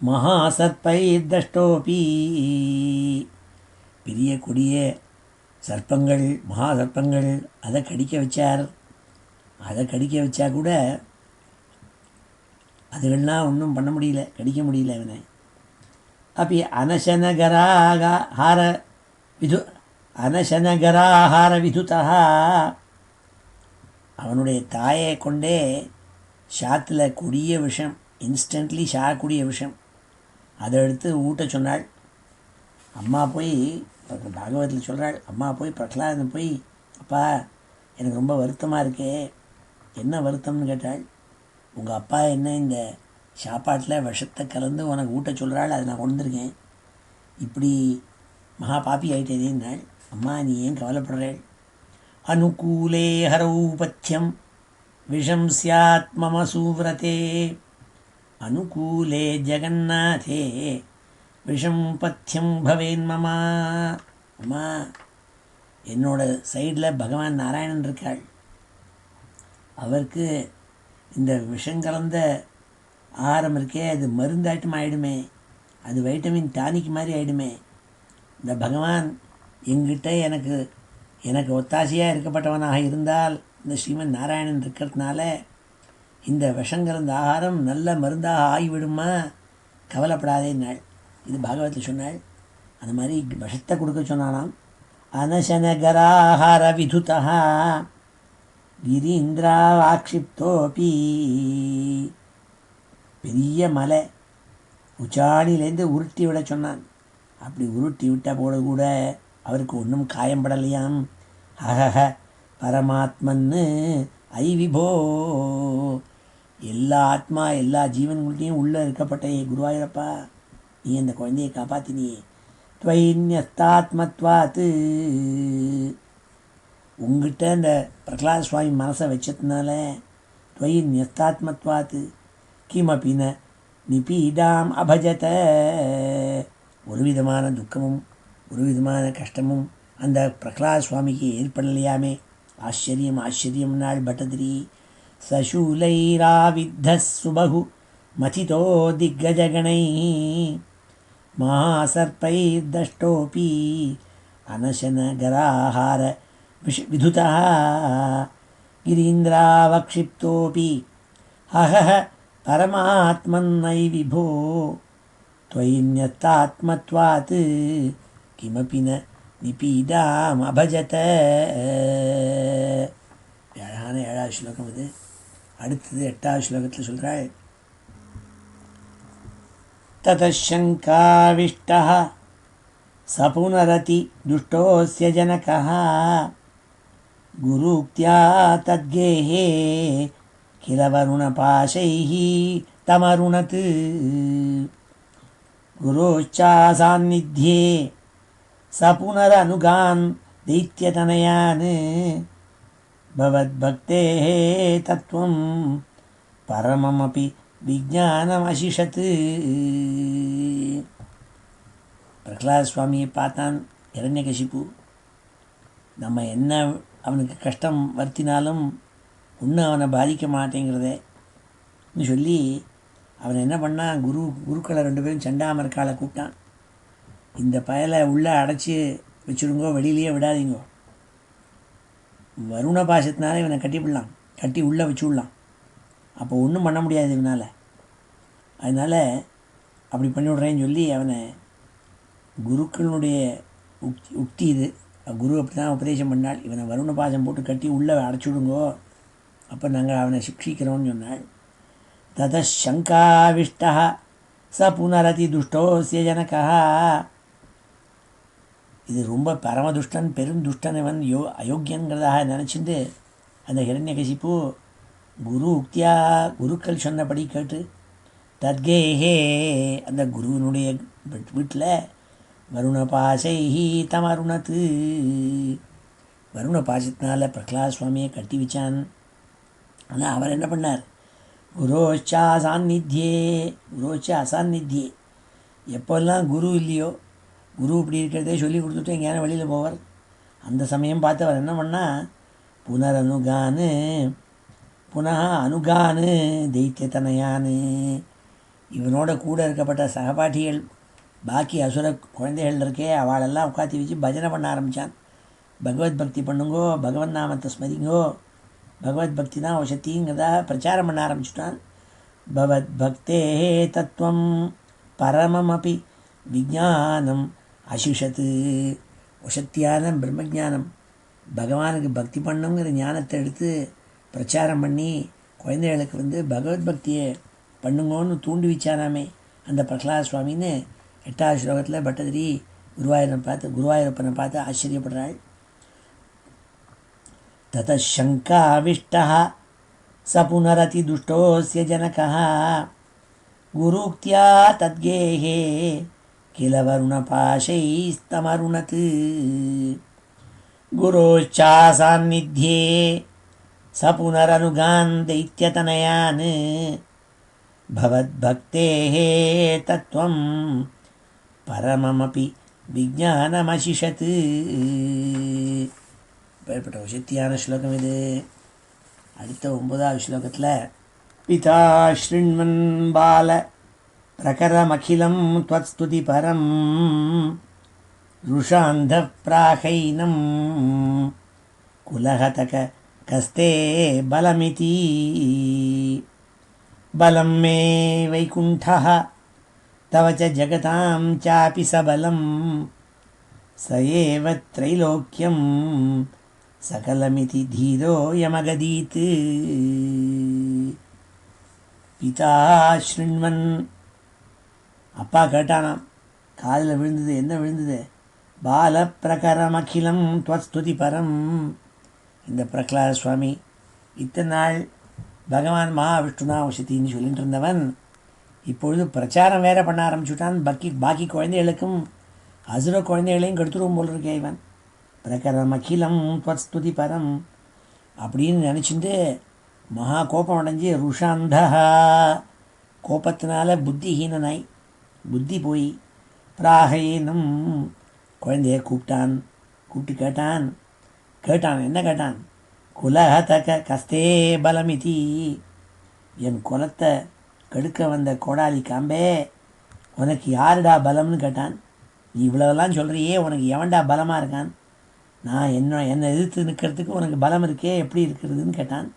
மகாசர்ப்பை தஷ்டோபி, பெரிய கொடிய சர்ப்பங்கள், மகா சர்ப்பங்கள் அதை கடிக்க வச்சார். அதை கடிக்க வச்சா கூட அதுகள்லாம் ஒன்றும் பண்ண முடியல, கடிக்க முடியல அவனை. அப்படி அனசனகராஹார விதுதா, அவனுடைய தாயை கொண்டே ஷாத்தில் கொடிய விஷம், இன்ஸ்டன்ட்லி ஷாக்கூடிய விஷம், அதை எடுத்து ஊட்ட சொன்னாள். அம்மா போய் பாகவதத்தில் சொல்கிறாள், அம்மா போய் பிரகலாதன் போய், அப்பா எனக்கு ரொம்ப வருத்தமாக இருக்கே. என்ன வருத்தம்னு கேட்டாள். உங்கள் அப்பா என்ன இந்த சாப்பாட்டில் விஷத்தை கலந்து உனக்கு ஊட்ட சொல்கிறாள், அதை நான் கொண்டிருக்கேன். இப்படி மகா பாப்பி ஆகிட்டேனாள். அம்மா நீ ஏன் கவலைப்படுறாள்? அனுகூலே ஹரௌபத்தியம் விஷம் சியாத் மம சூவ்ரதே, அனுகூலே ஜெகநாதே விஷம் பத்தியம் பவேன் மமா. அம்மா என்னோட சைடில் பகவான் நாராயணன் இருக்காள், அவருக்கு இந்த விஷம் கலந்த ஆகாரம் இருக்கே அது மருந்தாட்டம் ஆகிடுமே, அது வைட்டமின் டானிக் மாதிரி ஆகிடுமே. இந்த பகவான் எங்கிட்ட எனக்கு ஒத்தாசையாக இருக்கப்பட்டவனாக இருந்தால் இந்த ஸ்ரீமன் நாராயணன் இருக்கிறதுனால இந்த விஷம் கலந்த ஆகாரம் நல்ல மருந்தாக ஆகிவிடுமா, கவலைப்படாதே நாள். இது பாகவத்தில் சொன்னாள். அந்த மாதிரி விஷத்தை கொடுக்க சொன்னாலாம். அனசனகராஹார விதுதா கிரீந்திராவாக்ஷிப்தோபி, பெரிய மலை உச்சாணிலேருந்து உருட்டி விட சொன்னான். அப்படி உருட்டி விட்ட போட கூட அவருக்கு ஒன்றும் காயம்படலையாம். அஹஹ பரமாத்மன்னு ஐ விபோ, எல்லா ஆத்மா எல்லா ஜீவன்கள்டையும் உள்ளே இருக்கப்பட்ட குருவாயூரப்பா, நீ அந்த குழந்தையை காப்பாற்றினியே. துவைன்யஸ்தாத்மத்வாத்து, உங்ககிட்ட இந்த பிரகலாத சுவாமி மனசை வச்சதுனால, துவைன்யஸ்தாத்மத்வாத்து கிமபின நிபீடாம் அபஜத, ஒரு விதமான துக்கமும் ஒரு விதமான கஷ்டமும் அந்த பிரகலாத சுவாமிக்கு ஏற்படலையாமே. ஆச்சரியம் நாள் பட்டதிரி. சசூலைராவித்த சுபகு மதிதோ திக்கஜகணை மகாசர்ப்பைர்தஷ்டோபி அனசனகராஹார விதுதா கிரீந்திராவக்ஷிப்தோபி அஹஹ பரமாத்மன்னை விபோ त्वयिन्यतात्मत्वात् किमपि न நிபீடாம் அபஜத. அழகான 7வது ஸ்லோகம் இது. அடுத்தது 8வது ஸ்லோகத்தில் சொல்கிறாள். ததசங்காவிஷ்டः ச புனரதி துஷ்டோஸ்ய ஜனகः குருக்த்யா தத்கேஹே கில வருணபாசைः தமருணத் குரோச்சாசாநித்யே ச புனரனுகான் தைத்யதனயான் பவத்பக்தேः தத்துவம் பரமமபி விஜானமசிஷத். பிரகலாத சுவாமியை பார்த்தான் இரண்யகசிப்பு. நம்ம என்ன அவனுக்கு கஷ்டம் வருத்தினாலும் ஒன்றும் அவனை பாதிக்க மாட்டேங்கிறதே சொல்லி அவன் என்ன பண்ணான், குருக்களை 2 பேரும் சண்டாமர்காலை கூப்பிட்டான். இந்த பயலை உள்ளே அடைச்சி வச்சுடுங்கோ, வெளியிலேயே விடாதீங்கோ. வருண பாசத்தினால இவனை கட்டி உள்ளே வச்சு விடலாம். அப்போ ஒன்றும் பண்ண முடியாது இவனால். அதனால் அப்படி பண்ணிவிட்றேன்னு சொல்லி அவனை, குருக்களுடைய உக்தி இது, குரு அப்படி தான் உபதேசம் பண்ணாள். இவனை வருண பாசம் போட்டு கட்டி உள்ளே அடைச்சி விடுங்கோ, அப்போ நாங்கள் அவனை சிக்ஷிக்கிறோம்னு சொன்னாள். ததசங்காவிஷ்டः ச புனரதி துஷ்டோஸ்ய ஜனகः, இது ரொம்ப பரமதுஷ்டன் பெருந்துஷ்டன், இவன் அயோக்கியங்கிறதாக நினச்சிட்டு அந்த ஹிரண்யகசிப்பு குரு உக்தியா குருக்கள் சொன்னபடி கேட்டு தத்கேஹே அந்த குருவினுடைய வீட்டில் வருணபாசைஹி தமருணத்து வருண பாசத்தினால பிரகலாத சுவாமியை கட்டி வச்சான். ஆனால் அவர் என்ன பண்ணார்? குரோச்சா சாநித்தியே, குரோச்சா அசாநித்தியே, எப்போல்லாம் குரு இல்லையோ, குரு இப்படி இருக்கிறதே சொல்லி கொடுத்துட்டு எங்கேயான வெளியில் போவார். அந்த சமயம் பார்த்து அவர் என்ன பண்ணால், புனரனுகானு புனः அனுகானு தைத்தியத்தனையானு, இவனோட கூட இருக்கப்பட்ட சகபாட்டிகள் பாக்கி அசுர குழந்தைகள் இருக்கே அவளெல்லாம் உட்காத்தி வச்சு பஜனை பண்ண ஆரம்பித்தான். பகவத் பக்தி பண்ணுங்கோ, பகவன் நாமத்தை ஸ்மரிங்கோ, பகவத் பக்தி தான் வசத்திங்கிறதா பிரச்சாரம் பண்ண ஆரம்பிச்சுட்டான். பகவத் பக்தே தத்துவம் பரமம் அப்படி விஜானம் அசிஷத்து, வசத்தியான பிரம்மஜானம், பகவானுக்கு பக்தி பண்ணுங்கிற ஞானத்தை எடுத்து பிரச்சாரம் பண்ணி குழந்தைகளுக்கு பகவத் பக்தியை பண்ணுங்கன்னு தூண்டி வச்சானாமே அந்த பிரகலாத சுவாமின்னு 8வது ஸ்லோகத்தில் பட்டதிரி குருவாயூரப்பனை பார்த்து ஆச்சரியப்படுறாள். ததசங்காவிஷ்டः ச புனரதி துஷ்டோஸ்ய ஜனகः குருக்தியா தத்கேஹே கில வருணபாஷைஸ்தமருணத் குரோச்சா சாநித்யே ச புனரனுகான் தைத்யதனயான் பவத்பக்தேः தத்துவம் பரமமபி விஜானமசிஷத். பெயர்பட்ட வசத்தியான ஸ்லோகம் இது. அடுத்த 9வது ஸ்லோகத்தில் பிதா ஸ்ருண்வன் பால பிரகரமகிலம் த்வத்ஸ்துதி பரம் ருஷாந்த பிராகைனம் குலஹதக கஸ்தே பலமிதி பலம் மே வைகுண்டः தவ ச ஜகதாம் சாபி சபலம் ச ஏவ த்ரைலோக்கியம் சகலமிதி தீரோ யமகதீத். பிதா ஸ்ருண்வன், அப்பா கேட்டானாம், காதில் விழுந்தது. என்ன விழுந்தது? பால பிரகரமகிலம் த்வத்ஸ்துதி பரம். இந்த பிரகலாத சுவாமி இத்தனை நாள் பகவான் மகாவிஷ்ணுனா வசத்தின்னு சொல்லிட்டு இருந்தவன் இப்பொழுது பிரச்சாரம் வேற பண்ண ஆரம்பிச்சுட்டான். பாக்கி குழந்தைகளுக்கும் அசுர குழந்தைகளையும் கெடுத்துருவோம் போல் இருக்கே இவன். பிரகரம் அகிலம் த்வத்ஸ்துதி பரம் அப்படின்னு நினச்சிட்டு மகா கோபம் அடைஞ்சு ருஷாந்தா, கோபத்தினால புத்திஹீனனாய், புத்தி போய் பிராகீனம், குழந்தைய கூப்பிட்டு கேட்டான். என்ன கேட்டான்? குலஹதக கஸ்தே பலமிதி, என் குலத்தை கெடுக்க வந்த கோடாலி காம்பே, உனக்கு யாருடா பலம்னு கேட்டான். நீ இவ்வளோலாம் சொல்கிறியே, உனக்கு எவன்டா பலமாக இருக்கான்? நான் என்னை எதிர்த்து நிற்கிறதுக்கு உனக்கு பலம் இருக்கே, எப்படி இருக்கிறதுன்னு கேட்டான்.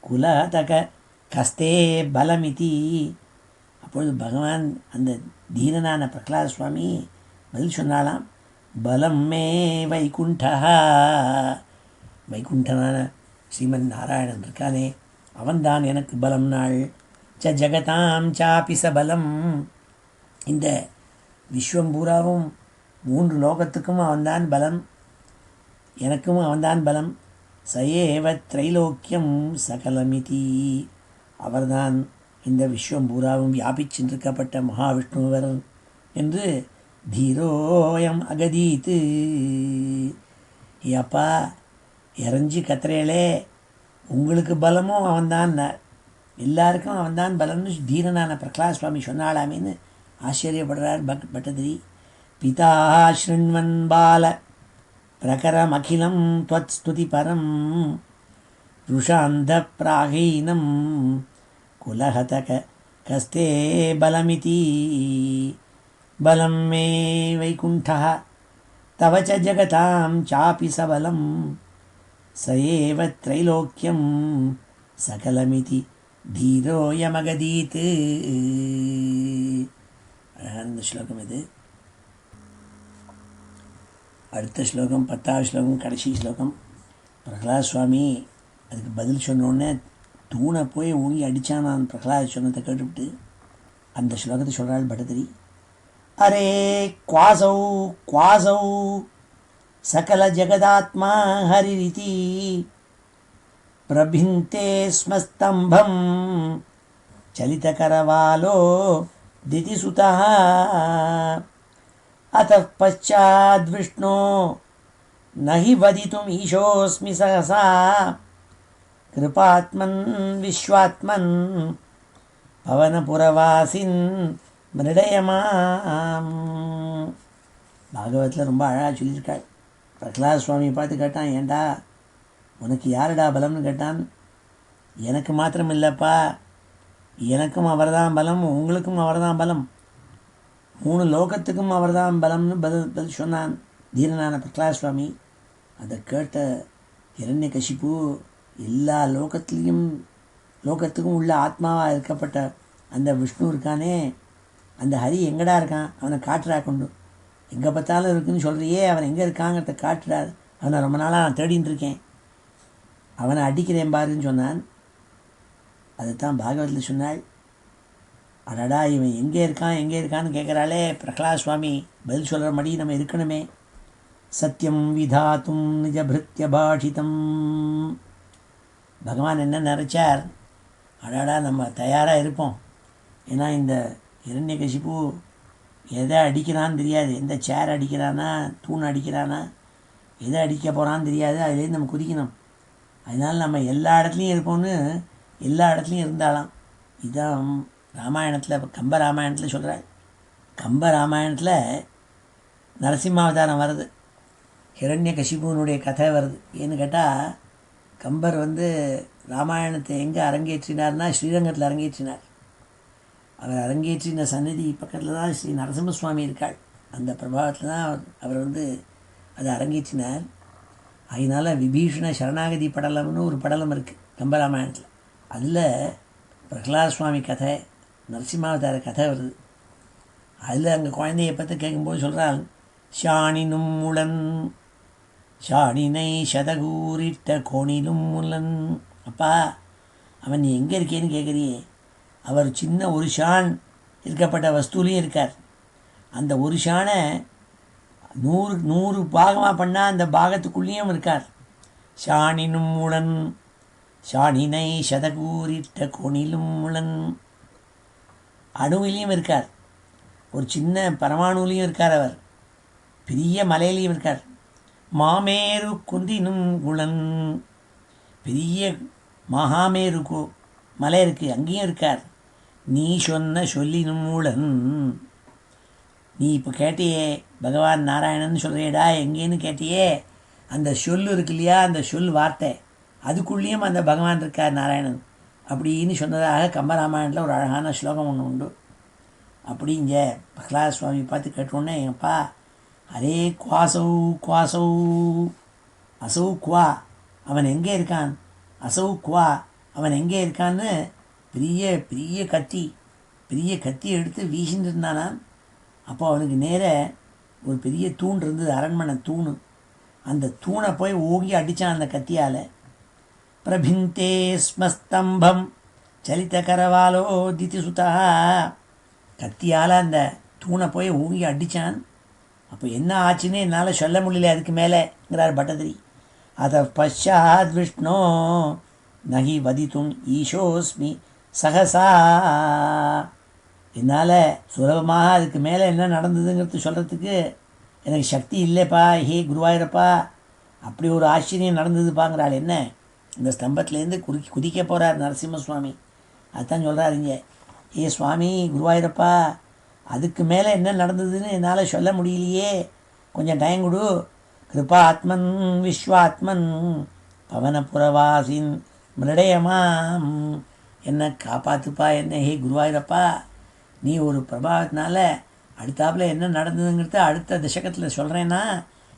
குலஹதக கஸ்தே பலமிதி. அப்பொழுது பகவான் அந்த தீனனான பிரகலாத சுவாமி பதில் சொன்னாலாம், பலம் மே வைகுண்டா, வைகுண்டனான ஸ்ரீமன் நாராயணன் இருக்கானே அவன்தான் எனக்கு பலம் நாள். ச ஜகதாம் சாபி ச பலம், இந்த விஸ்வம் பூராவும் 3 லோகத்துக்கும் அவன்தான் பலம், எனக்கும் அவன்தான் பலம். சயேவ த்ரைலோக்கியம் சகலமிதி, அவர்தான் இந்த விஸ்வம் பூராவும் வியாபிச்சிருக்கப்பட்ட மகாவிஷ்ணுவர் என்று தீரோயம் அகதீத்து. அப்பா இறஞ்சி கத்திரையிலே, உங்களுக்கு பலமும் அவன்தான், எல்லாருக்கும் அவன்தான் பலம்னு தீரனான பிரகலாத சுவாமி சொன்னாலாமேன்னு ஆச்சரியப்படுறார் பட்டதிரி. பிதா ஸ்ருண்வன் பால பிரகரம் அகிலம் த்வத் ஸ்துதி பரம் ருஷாந்த பிராகீனம் குலஹதக கஸ்தே பலமிதி பலம் மே வைகுண்டः தவ ச ஜகதாம் சாபி சபலம் ச ஏவ த்ரைலோக்கியம் சகலமிதி தீரோயமகதீத். அழகான ஸ்லோகம் இது. அடுத்த ஸ்லோகம் 10வது ஸ்லோகம், கடைசி ஸ்லோகம். பிரகலாத சுவாமி அதுக்கு பதில் சொன்னோடனே தூணை போய் ஊங்கி அடித்தான். பிரகலாத சொன்னதை கேட்டுவிட்டு அந்த ஸ்லோகத்தை சொல்கிறாள் பட்டதிரி. அரே குவாசௌ குவாசௌ சகல ஜகதாத்மா ஹரிரிதி பிரபிந்தே ஸ்மஸ்தம்பம் சலிதகரவாலோ திதிசுதः அத்தः பச்சாத் விஷ்ணோ நஹி வதிதும் ஈஷோஸ்மி சகசா கிருபாத்மன் விஸ்வாத்மன் பவனபுரவாசின் மிருடயமாம். பாகவத்தில் ரொம்ப அழகாக சொல்லியிருக்காள். பிரகலாத சுவாமியை பார்த்து கேட்டான், ஏண்டா உனக்கு யாருடா பலம்னு கேட்டான். எனக்கு மாத்திரம் இல்லைப்பா, எனக்கும் அவர்தான் பலம், உங்களுக்கும் அவர்தான் பலம், 3 லோகத்துக்கும் அவர்தான் பலம்னு பதில் சொன்னான் தீரனான பிரகலாத சுவாமி. அதை கேட்ட ஹிரண்யகசிபு எல்லா லோகத்துக்கும் உள்ள ஆத்மாவாக இருக்கப்பட்ட அந்த விஷ்ணு இருக்கானே, அந்த ஹரி எங்கடா இருக்கான், அவனை காட்டுறா கொண்டு. எங்கே பார்த்தாலும் இருக்குன்னு சொல்கிறியே, அவன் எங்கே இருக்காங்கிறத காட்டுறார். அவனை ரொம்ப நாளாக நான் தேடின்னு இருக்கேன், அவனை அடிக்கிறேன் பாருன்னு சொன்னான். அதைத்தான் பாகவத்தில் சொன்னாள். அடடா இவன் எங்கே இருக்கான்னு கேட்குறாளே பிரகலாத சுவாமி, பதில் சொல்கிற மாதிரி நம்ம இருக்கணுமே. சத்தியம் விதாத்தும் நிஜபிருத்திய பாஷிதம். பகவான் என்ன நினச்சார், அடாடா நம்ம தயாராக இருப்போம். ஏன்னா இந்த ஹிரண்யகசிபு எதை அடிக்கிறான்னு தெரியாது, எந்த சேர் அடிக்கிறானா தூண் அடிக்கிறானா எதை அடிக்க போகிறான்னு தெரியாது, அதுலேருந்து நம்ம குதிக்கணும். அதனால் நம்ம எல்லா இடத்துலையும் இருப்போம்னு எல்லா இடத்துலையும் இருந்தாலாம். இதுதான் ராமாயணத்தில் கம்ப ராமாயணத்தில் சொல்கிறாள். கம்ப ராமாயணத்தில் நரசிம்மாவதாரம் வருது, ஹிரண்யகசிபுனுடைய கதை வருது. ஏன்னு கேட்டால் கம்பர் ராமாயணத்தை எங்கே அரங்கேற்றினார்னா ஸ்ரீரங்கத்தில் அரங்கேற்றினார். அவர் அரங்கேற்றின சந்நிதி பக்கத்தில் தான் ஸ்ரீ நரசிம்ம சுவாமி இருக்காள். அந்த பிரபாவத்தில் தான் அவர் அதை அரங்கேற்றினார். அதனால் விபீஷண சரணாகதி படலம்னு ஒரு படலம் இருக்குது கம்பராமாயணத்தில். அதில் பிரகலாத சுவாமி கதை, நரசிம்மாவதார கதை வருது. அதில் அங்கே குழந்தையை பற்றி கேட்கும்போது சொல்கிறாள், ஷாணினும் முளன் ஷாணினை சதகூரிட்ட கோணிலும் முலன். அப்பா அவன் நீ எங்கே இருக்கேன்னு கேட்குறியே, அவர் சின்ன ஒரு ஷான் இருக்கப்பட்ட வஸ்துலேயும் இருக்கார். அந்த ஒரு ஷானை 100 பாகமாக பண்ணால் அந்த பாகத்துக்குள்ளேயும் இருக்கார். ஷாணினும் முளன் ஷாணினை சதகூரிட்ட கோணிலும் முளன். அணுவிலையும் இருக்கார், ஒரு சின்ன பரமாணுவிலையும் இருக்கார், அவர் பெரிய மலையிலையும் இருக்கார். மாமேரு குந்தினும் குளன், பெரிய மகாமேரு மலை இருக்குது, அங்கேயும் இருக்கார். நீ சொன்ன சொல்லினும் மூலன். நீ இப்போ கேட்டியே பகவான் நாராயணன் சொல்கிறியடா எங்கேன்னு கேட்டியே, அந்த சொல் இருக்கு இல்லையா, அந்த சொல் வார்த்தை அதுக்குள்ளேயும் அந்த பகவான் இருக்கார் நாராயணன் அப்படின்னு சொன்னதாக கம்பராமாயணத்தில் ஒரு அழகான ஸ்லோகம் ஒன்று உண்டு. அப்படி இங்கே பிரகலாத சுவாமி பார்த்து கேட்டோன்னே, எங்கப்பா அரே குவாசௌ குவாசௌ அசௌ குவா, அவன் எங்கே இருக்கான், அசௌ குவா அவன் எங்கே இருக்கான்னு பெரிய பெரிய கத்தி எடுத்து வீசின்னு இருந்தானான். அப்போ அவனுக்கு நேர ஒரு பெரிய தூண் இருந்தது, அரண்மனை தூணு. அந்த தூணை போய் ஓங்கி அடித்தான் அந்த கத்தியால். பிரபிந்தே ஸ்மஸ்தம்பம் சலித்த கரவாலோ திதிசுதா. கத்தியால் அந்த தூணை போய் ஓங்கி அடித்தான். அப்போ என்ன ஆச்சுன்னு என்னால் சொல்ல முடியல அதுக்கு மேலேங்கிறார் பட்டதிரி. அத பஷாத் விஷ்ணோ நகி வதித்தும் ஈஷோஸ்மி சகசா. என்னால் சுலபமாக அதுக்கு மேலே என்ன நடந்ததுங்கிறது சொல்கிறதுக்கு எனக்கு சக்தி இல்லைப்பா. ஹே குருவாயிரப்பா, அப்படி ஒரு ஆச்சரியம் நடந்ததுப்பாங்கிறாள். என்ன இந்த ஸ்தம்பத்துலேருந்து குதிக்க போகிறார் நரசிம்ம சுவாமி. அதுதான் சொல்கிறார் இங்கே, ஏ சுவாமி குருவாயிரப்பா, அதுக்கு மேலே என்ன நடந்ததுன்னு என்னால் சொல்ல முடியலையே, கொஞ்சம் டைம் கொடு. கிருபாத்மன் விஸ்வாத்மன் பவனபுரவாசின் மிருடயமாம். என்ன காப்பாற்றுப்பா என்ன, ஹே குருவாயிரப்பா, நீ ஒரு பிரபாவத்தினால அடுத்தாப்பில் என்ன நடந்ததுங்கிறத அடுத்த தசகத்தில் சொல்கிறேன்னா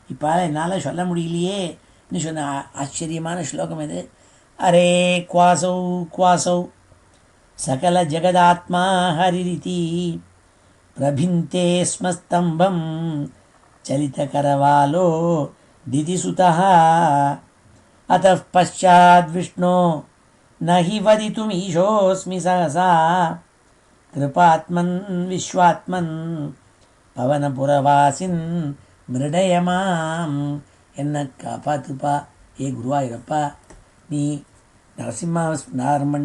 இப்போ என்னால் சொல்ல முடியலையேன்னு சொன்ன ஆச்சரியமான ஸ்லோகம் இது. அரே குவாசௌ குவாசௌ சகல ஜெகதாத்மா ஹரிரிதி பிரபிந்தே ஸ்மஸ்தம்பம் சலித கரவாலோ திதிசுதः अतः पश्चाद् विष्णो न हि वदितुम् ईशोऽस्मि सहसा कृपात्मन् विश्वात्मन् பவனபுரவாசின் மிருடயமாம். என்ன காப்பாத்துப்பா ஏ குருவாயூரப்பா, நீ நரசிம்மாவதாரம்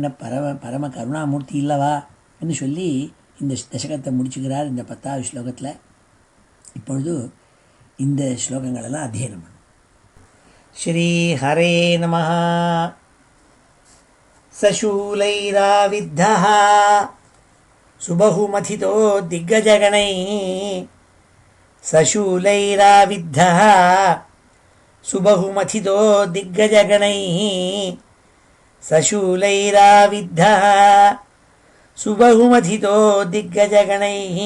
பரம கருணாமூர்த்தி இல்லவா என்று சொல்லி இந்த தசகத்தை முடிச்சுக்கிறார் இந்த 10வது ஸ்லோகத்தில். இப்பொழுது இந்த ஸ்லோகங்களெல்லாம் அத்தியனம் பண்ணும். श्रीहरे नमः। सशूलैराविद्धः सुबहुमथितो दिग्गजगणैः सशूलैराविद्धः सुबहुमथितो दिग्गजगणैः सशूलैराविद्धः सुबहुमथितो दिग्गजगणैः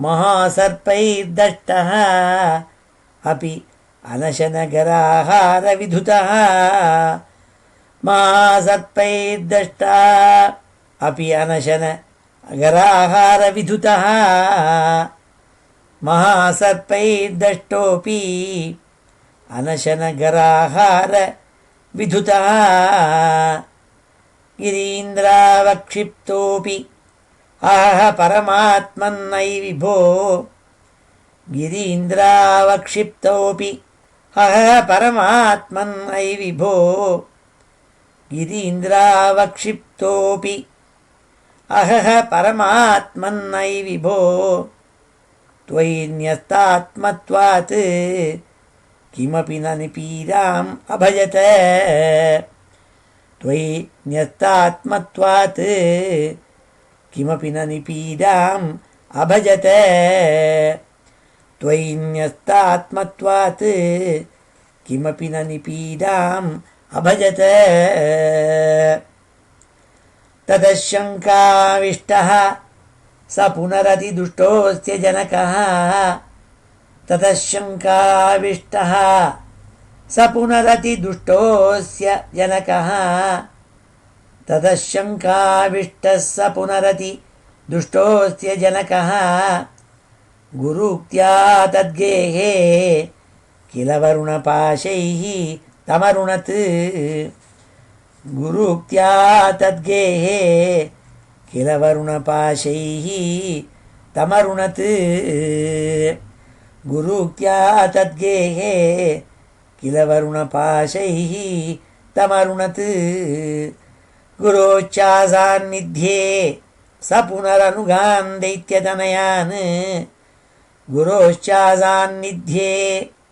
महासर्पैर्दष्टः अपि अनशनगराहारविधुतः महासर्पैर्दष्टः अपि अनशनगराहारविधुतः महासर्पैर्दष्टोऽपि अनशनगराहारविधुतः गिरीन्द्रावक्षिप्तोऽपि अहः परमात्मन्नयि विभो गिरीन्द्रावक्षिप्तोऽपि अहः परमात्मन्नयि विभो गिरीन्द्रावक्षिप्तोऽपि अहः परमात्मन्नयि विभो त्वयि न्यस्तात्मत्वात् किमपि न निपीडाम् अभजत त्वयि न्यस्तात्मत्वात् किमपि न निपीडाम् अभजत त्वयि न्यस्तात्मत्वात् किमपि न निपीडाम् अभजत ततः शङ्काविष्टः स पुनरतिदुष्टोऽस्य जनकः ततः शङ्काविष्टः स पुनरतिदुष्टोऽस्य जनकः ततः शङ्काविष्टः स पुनरतिदुष्टोऽस्य जनकः गुरुक्त्या तद्गेहे किल वरुणपाशैः तमरुणत् गुरुक्त्या तद्गेहे किल वरुणपाशैः तमरुणत् गुरुक्त्या तद्गेहे किल वरुणपाशैः तमरुणत् गुरोच्चासान्निध्ये स पुनरनुगान् दैत्यतनयान् गुरोश्चासान्निध्ये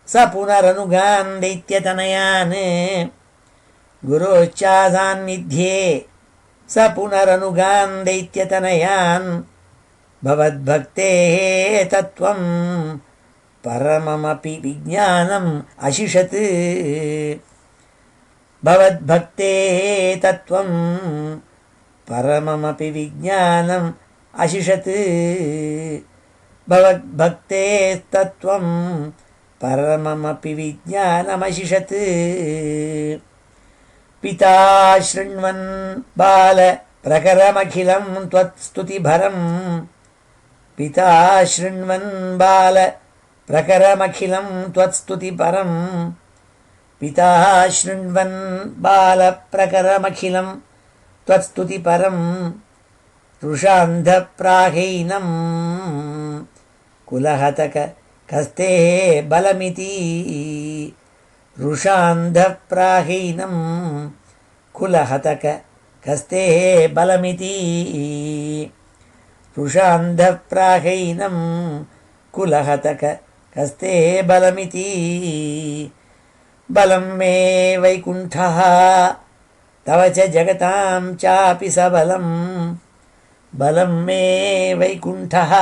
स पुनरनुगान् दैत्यतनयान् गुरोश्चासान्निध्ये स पुनरनुगान् दैत्यतनयान् भवद्भक्तेः तत्त्वं परममपि विज्ञानम् अशिषत् भवद्भक्तेः तत्त्वं परममपि विज्ञानम् अशिषत् भवद्भक्तेस्तत्त्वं परममपि विज्ञानमशिषत् पिता शृण्वन् बालप्रकरमखिलं त्वत्स्तुतिभरं पिता शृण्वन् बालप्रकरमखिलं त्वत्स्तुतिपरं पिता शृण्वन् बालप्रकरमखिलं त्वत्स्तुतिपरं रुषान्धप्राहैनं कुलहतक कस्ते बलमिति रुषान्धप्राहैनं कुलहतक कस्ते बलमिति रुषान्धप्राहैनं कुलहतक कस्ते बलमिति बलं मे वैकुण्ठः तव च जगतां चापि सबलं बलं मे वैकुण्ठः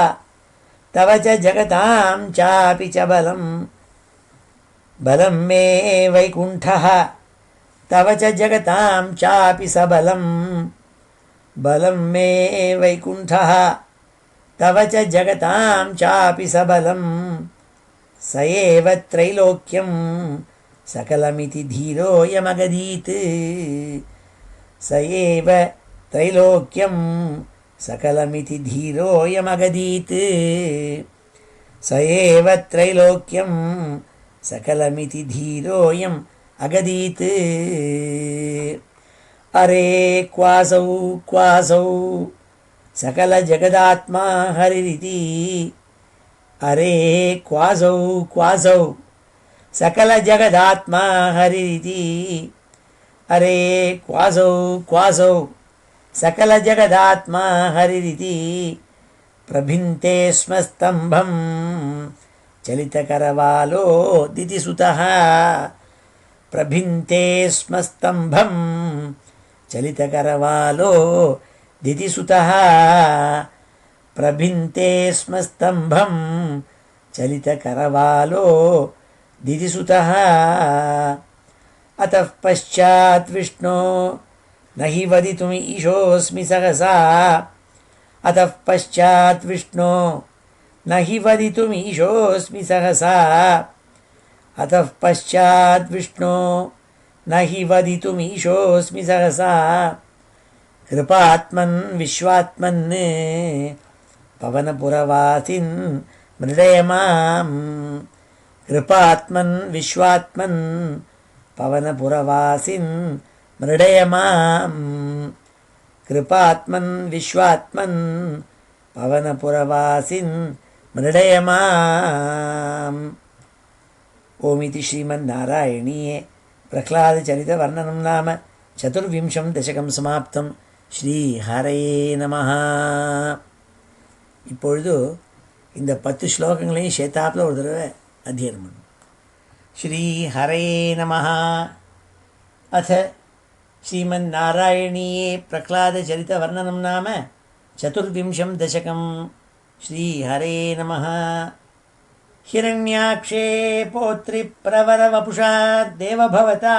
तव च जगतां चापि च बलं बलं मे वैकुण्ठः तव च जगतां चापि सबलं बलं मे वैकुण्ठः तव च जगतां चापि सबलं स एव त्रैलोक्यं सकलमिति धीरोऽयमगदीत् स एव त्रैलोक्यं सकलमिति धीरोऽयमगदीत् स एव त्रैलोक्यं सकलमिति धीरोऽयम् अगदीत् अरे क्वासौ सकलजगदात्मा हरिरिति अरे क्वासौ सकलजगदात्मा हरिरिति अरे क्वासौ सकलजगदात्मा हरिरिति प्रभिन्ते स्म स्तम्भं चलितकरवालो दितिसुतः प्रभिन्ते स्म स्तम्भं चलितकरवालो दितिसुतः प्रभिन्ते स्म स्तम्भं चलितकरवालो दितिसुतः अतः पश्चात् विष्णो न हि वदितुम् ईशोऽस्मि सहसा अतः पश्चात् विष्णो न हि वदितुम् ईशोऽस्मि सहसा अतः पश्चात् विष्णो न हि वदितुम् ईशोऽस्मि सहसा कृपात्मन् विश्वात्मन् पवनपुरवासिन् मृडय माम् कृपात्मन् विश्वात्मन् पवनपुरवासिन् मृडय माम् कृपात्मन् विश्वात्मन् पवनपुरवासिन् मृडय माम्। ओमिति श्रीमन्नारायणीये प्रह्लादचरितवर्णनं नाम 24 दशकं समाप्तं. ஸ்ரீஹரயே நமஹ. இப்பொழுது இந்த 10 ஸ்லோகங்களையும் சேத்தாப்பில் ஒரு தடவை அத்தியனம் பண்ணும். ஸ்ரீஹரயே நமஹ. அத ஸ்ரீமன்னாராயணீயே பிரஹ்லாதச்சரிதவர்ணனம் நாம 24 दशकं. श्रीहरये नमः. हिरण्याक्षे पौत्रिप्रवरवपुषा देवभवता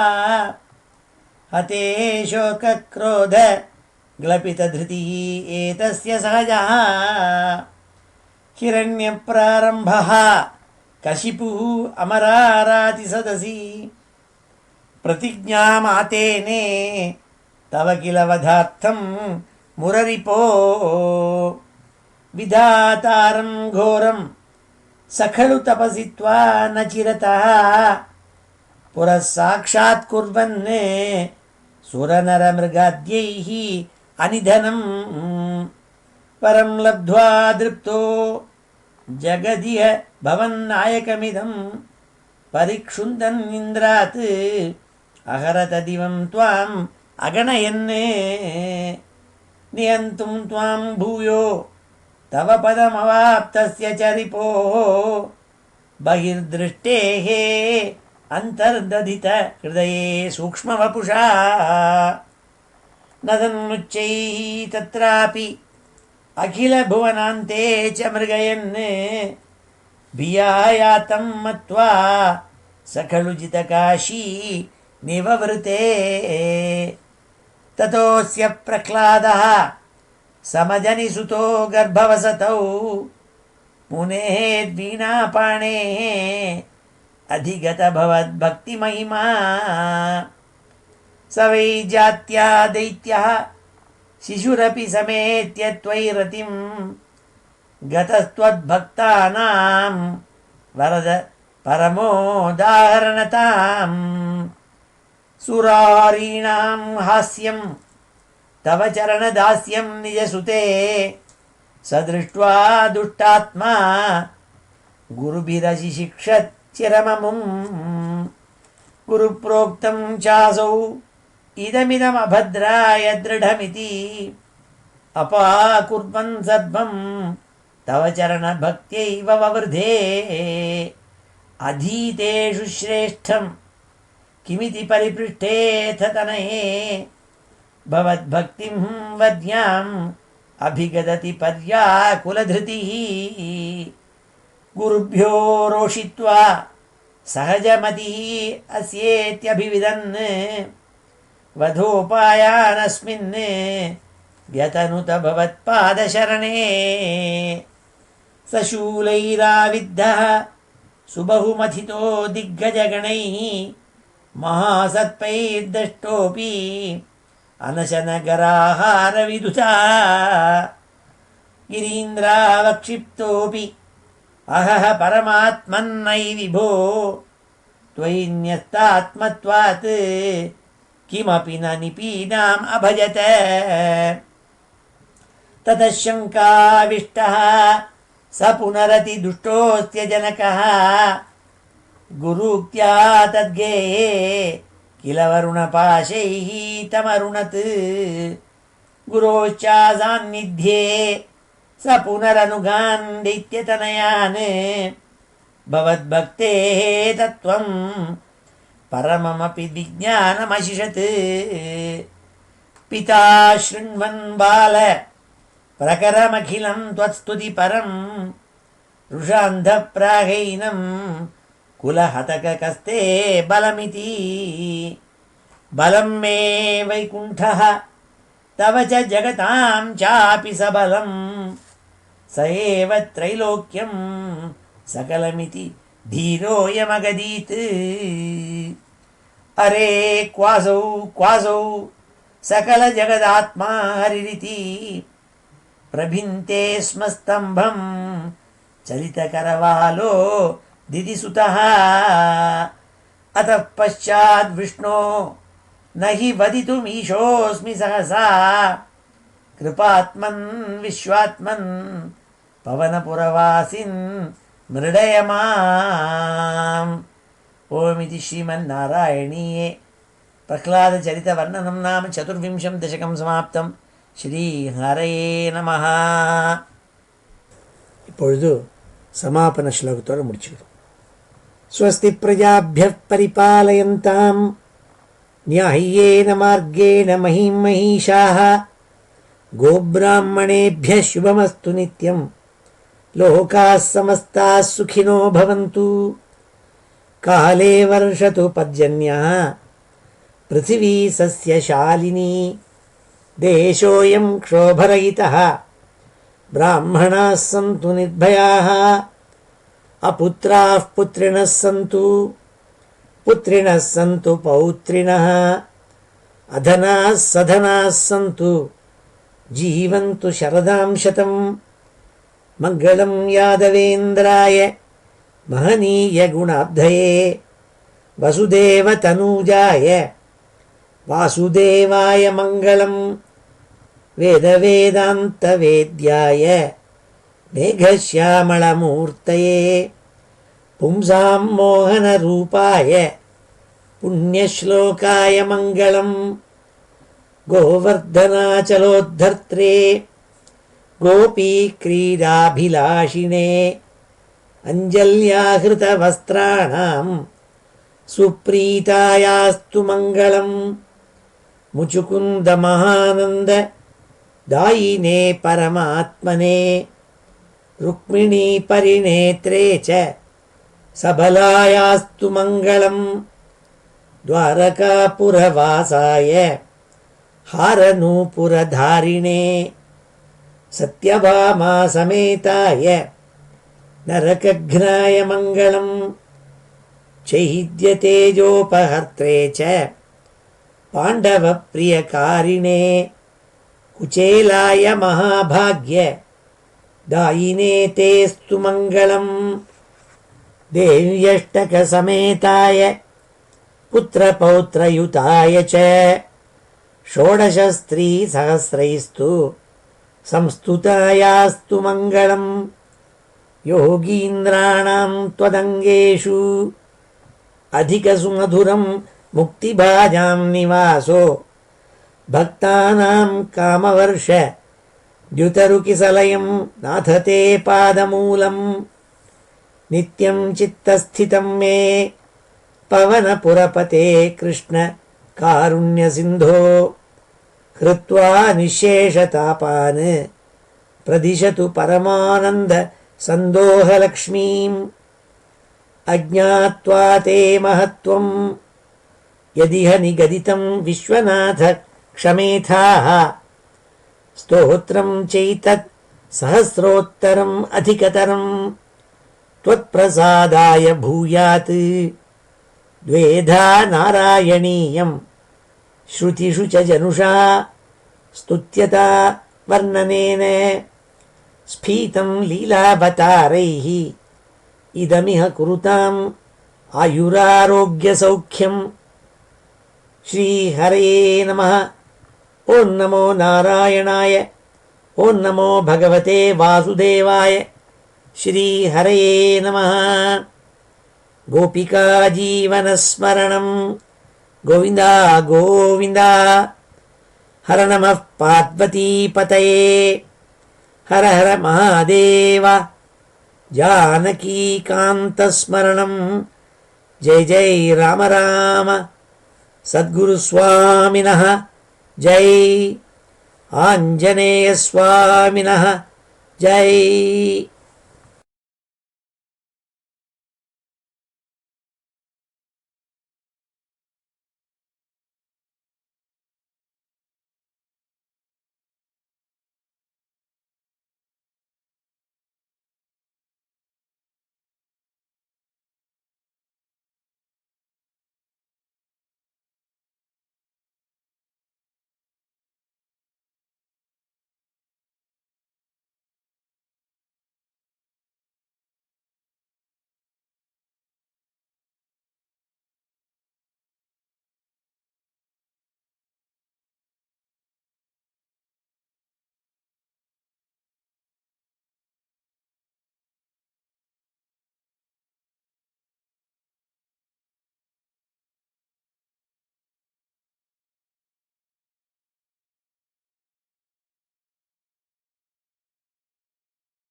हते शोकक्रोध ग्लपितधृतिः एतस्य सहजः हिरण्यप्रारम्भः कशिपुः अमरारातिसदसि प्रतिज्ञामातेने तव किल वधार्थं मुररिपो विधातारं घोरं सखलु तपसि त्वा न चिरतः पुरः साक्षात् कुर्वन् सुरनरमृगाद्यैः अनिधनं परं लब्ध्वा दृप्तो जगदिह भवन्नायकमिदं परिक्षुन्दन् इन्द्रात् अहरत दिवं त्वाम् अगणयन् नियन्तुं त्वां भूयो तव पदमवाप्तस्य चरिपोः बहिर्दृष्टेः अन्तर्दधित हृदये सूक्ष्मवपुषा न तन्मुच्चैः तत्रापि अखिलभुवनान्ते च मृगयन् भियायातं मत्वा स खलु जितकाशी निववृते ततोऽस्य प्रह्लादः समजनिसुतो गर्भवसतौ मुनेः वीणापाणेः अधिगतभवद्भक्तिमहिमा स वै जात्या दैत्यः शिशुरपि समेत्य त्वयि रतिं गतस्त्वद्भक्तानां वरद परमोदाहरणताम् सुरारीणां हास्यं तव चरणदास्यं निजसुते स दृष्ट्वा दुष्टात्मा गुरुभिरशिशिक्षत् चिरममुम् गुरुप्रोक्तं चासौ इदमिदमभद्राय दृढमिति अपाकुर्वन् सर्वं तव चरणभक्त्यैव ववृधे अधीतेषु श्रेष्ठं किमिति परिपृष्टेऽथ तनये भवद्भक्तिं वद्याम् अभिगदति पर्याकुलधृतिः गुरुभ्यो रोषित्वा सहजमतिः अस्येत्यभिविदन् वधोपायानस्मिन् व्यतनुत भवत्पादशरणे सशूलैराविद्धः सुबहुमथितो दिग्गजगणैः महासत्पैर्दष्टोऽपि अनशनगराहारविदुषा गिरीन्द्रावक्षिप्तोऽपि अहः परमात्मन्नयि विभो त्वयि न्यस्तात्मत्वात् किमपि न निपीनाम् अभजत ततः शङ्काविष्टः स पुनरति दुष्टोऽस्य जनकः गुरुक्त्या तद्गेये किल वरुणपाशैः तमरुणत् गुरोश्चासान्निध्ये स पुनरनुगान् दैत्यतनयान् भवद्भक्तेः तत्त्वं परममपि विज्ञानमशिषत् पिता शृण्वन् बाल प्रकरमखिलं त्वत्स्तुतिपरं रुषान्धप्राहैनं कुलहतकस्ते बलमिति बलं मे वैकुण्ठः तव च जगतां चापि सबलं स एव त्रैलोक्यं सकलमिति धीरोऽयमगदीत् अरे क्वासौ सकलजगदात्मा हरिरिति प्रभिन्ते स्म स्तम्भं चलितकरवालो दिदिसुतः अतः पश्चाद् विष्णो न हि वदितुमीशोऽस्मि सहसा कृपात्मन् विश्वात्मन् पवनपुरवासिन् मृडय माम्। ओमिति श्रीमन्नारायणीये प्रह्लादचरितवर्णनं नाम 24 दशकं समाप्तं. श्रीहरये நமஹ. இப்பொழுது சமாபன ஸ்லோகத்தோடு முடிச்சுக்கிறோம். ஸ்வஸ்தி பிரஜாभ्यः परिपालयन्तां न्याय्येन मार्गेण महीं महिषाः गोब्राह्मणेभ्यः शुभमस्तु नित्यं लोकाः समस्ताः सुखिनो भवन्तु. काले वर्षतु पर्जन्यः पृथिवी सस्यशालिनी देशोऽयं क्षोभरहितः ब्राह्मणाः सन्तु निर्भयाः अपुत्राः पुत्रिणः सन्तु पुत्रिणः सन्तु पौत्रिणः अधनाः सधनाः सन्तु जीवन्तु शरदां शतं. मङ्गलं यादवेन्द्राय महनीयगुणाब्धये वसुदेवतनूजाय वासुदेवाय मङ्गलं वेदवेदान्तवेद्याय मेघश्यामलमूर्तये पुंसां मोहनरूपाय पुण्यश्लोकाय मङ्गलं गोवर्धनाचलोद्धर्त्रे गोपीक्रीडाभिलाषिणे अञ्जल्याहृतवस्त्राणां सुप्रीतायास्तु मङ्गलं मुचुकुन्दमहानन्द दायिने परमात्मने रुक्मिणी परिनेत्रे च सबलायास्तु मङ्गलं द्वारकापुरवासाय हारनूपुरधारिणे सत्यभामा समेताय नरकघ्नाय मङ्गलं चैद्यतेजोपहर्त्रे च पाण्डवप्रियकारिणे कुचेलाय महाभाग्य दायिने तेस्तु मङ्गलं देव्यष्टकसमेताय पुत्रपौत्रयुताय च षोडशस्त्रीसहस्रैस्तु संस्तुतायास्तु मङ्गलं योगीन्द्राणां त्वदङ्गेषु अधिकसुमधुरं मुक्तिभाजां निवासो भक्तानां कामवर्ष द्युतरुकिसलयं नाथ ते पादमूलं नित्यं चित्तस्थितं मे पवनपुरपते कृष्ण कारुण्यसिन्धो कृत्वा निःशेषतापान् प्रदिशतु परमानन्द सन्दोहलक्ष्मीम् अज्ञात्वा ते महत्त्वं यदिह निगदितं विश्वनाथ क्षमेथाः स्तोत्रं चैतत् सहस्रोत्तरम् अधिकतरं त्वत्प्रसादाय भूयात् द्वेधा नारायणीयं श्रुतिषु च जनुषा स्तुत्यता वर्णनेन स्फीतं लीलावतारैः इदमिह कुरुताम् आयुरारोग्यसौख्यम्. श्रीहरये नमः. ॐ नमो नारायणाय. ॐ नमो भगवते वासुदेवाय. श्रीहरये नमः. गोपिका जीवनस्मरणं गोविन्द गोविन्द. हर नमः पार्वतीपतये. हर हर महादेव. जानकीकान्तस्मरणं जय जय राम राम सद्गुरु स्वामिनः जय आञ्जनेय स्वामिनः जय।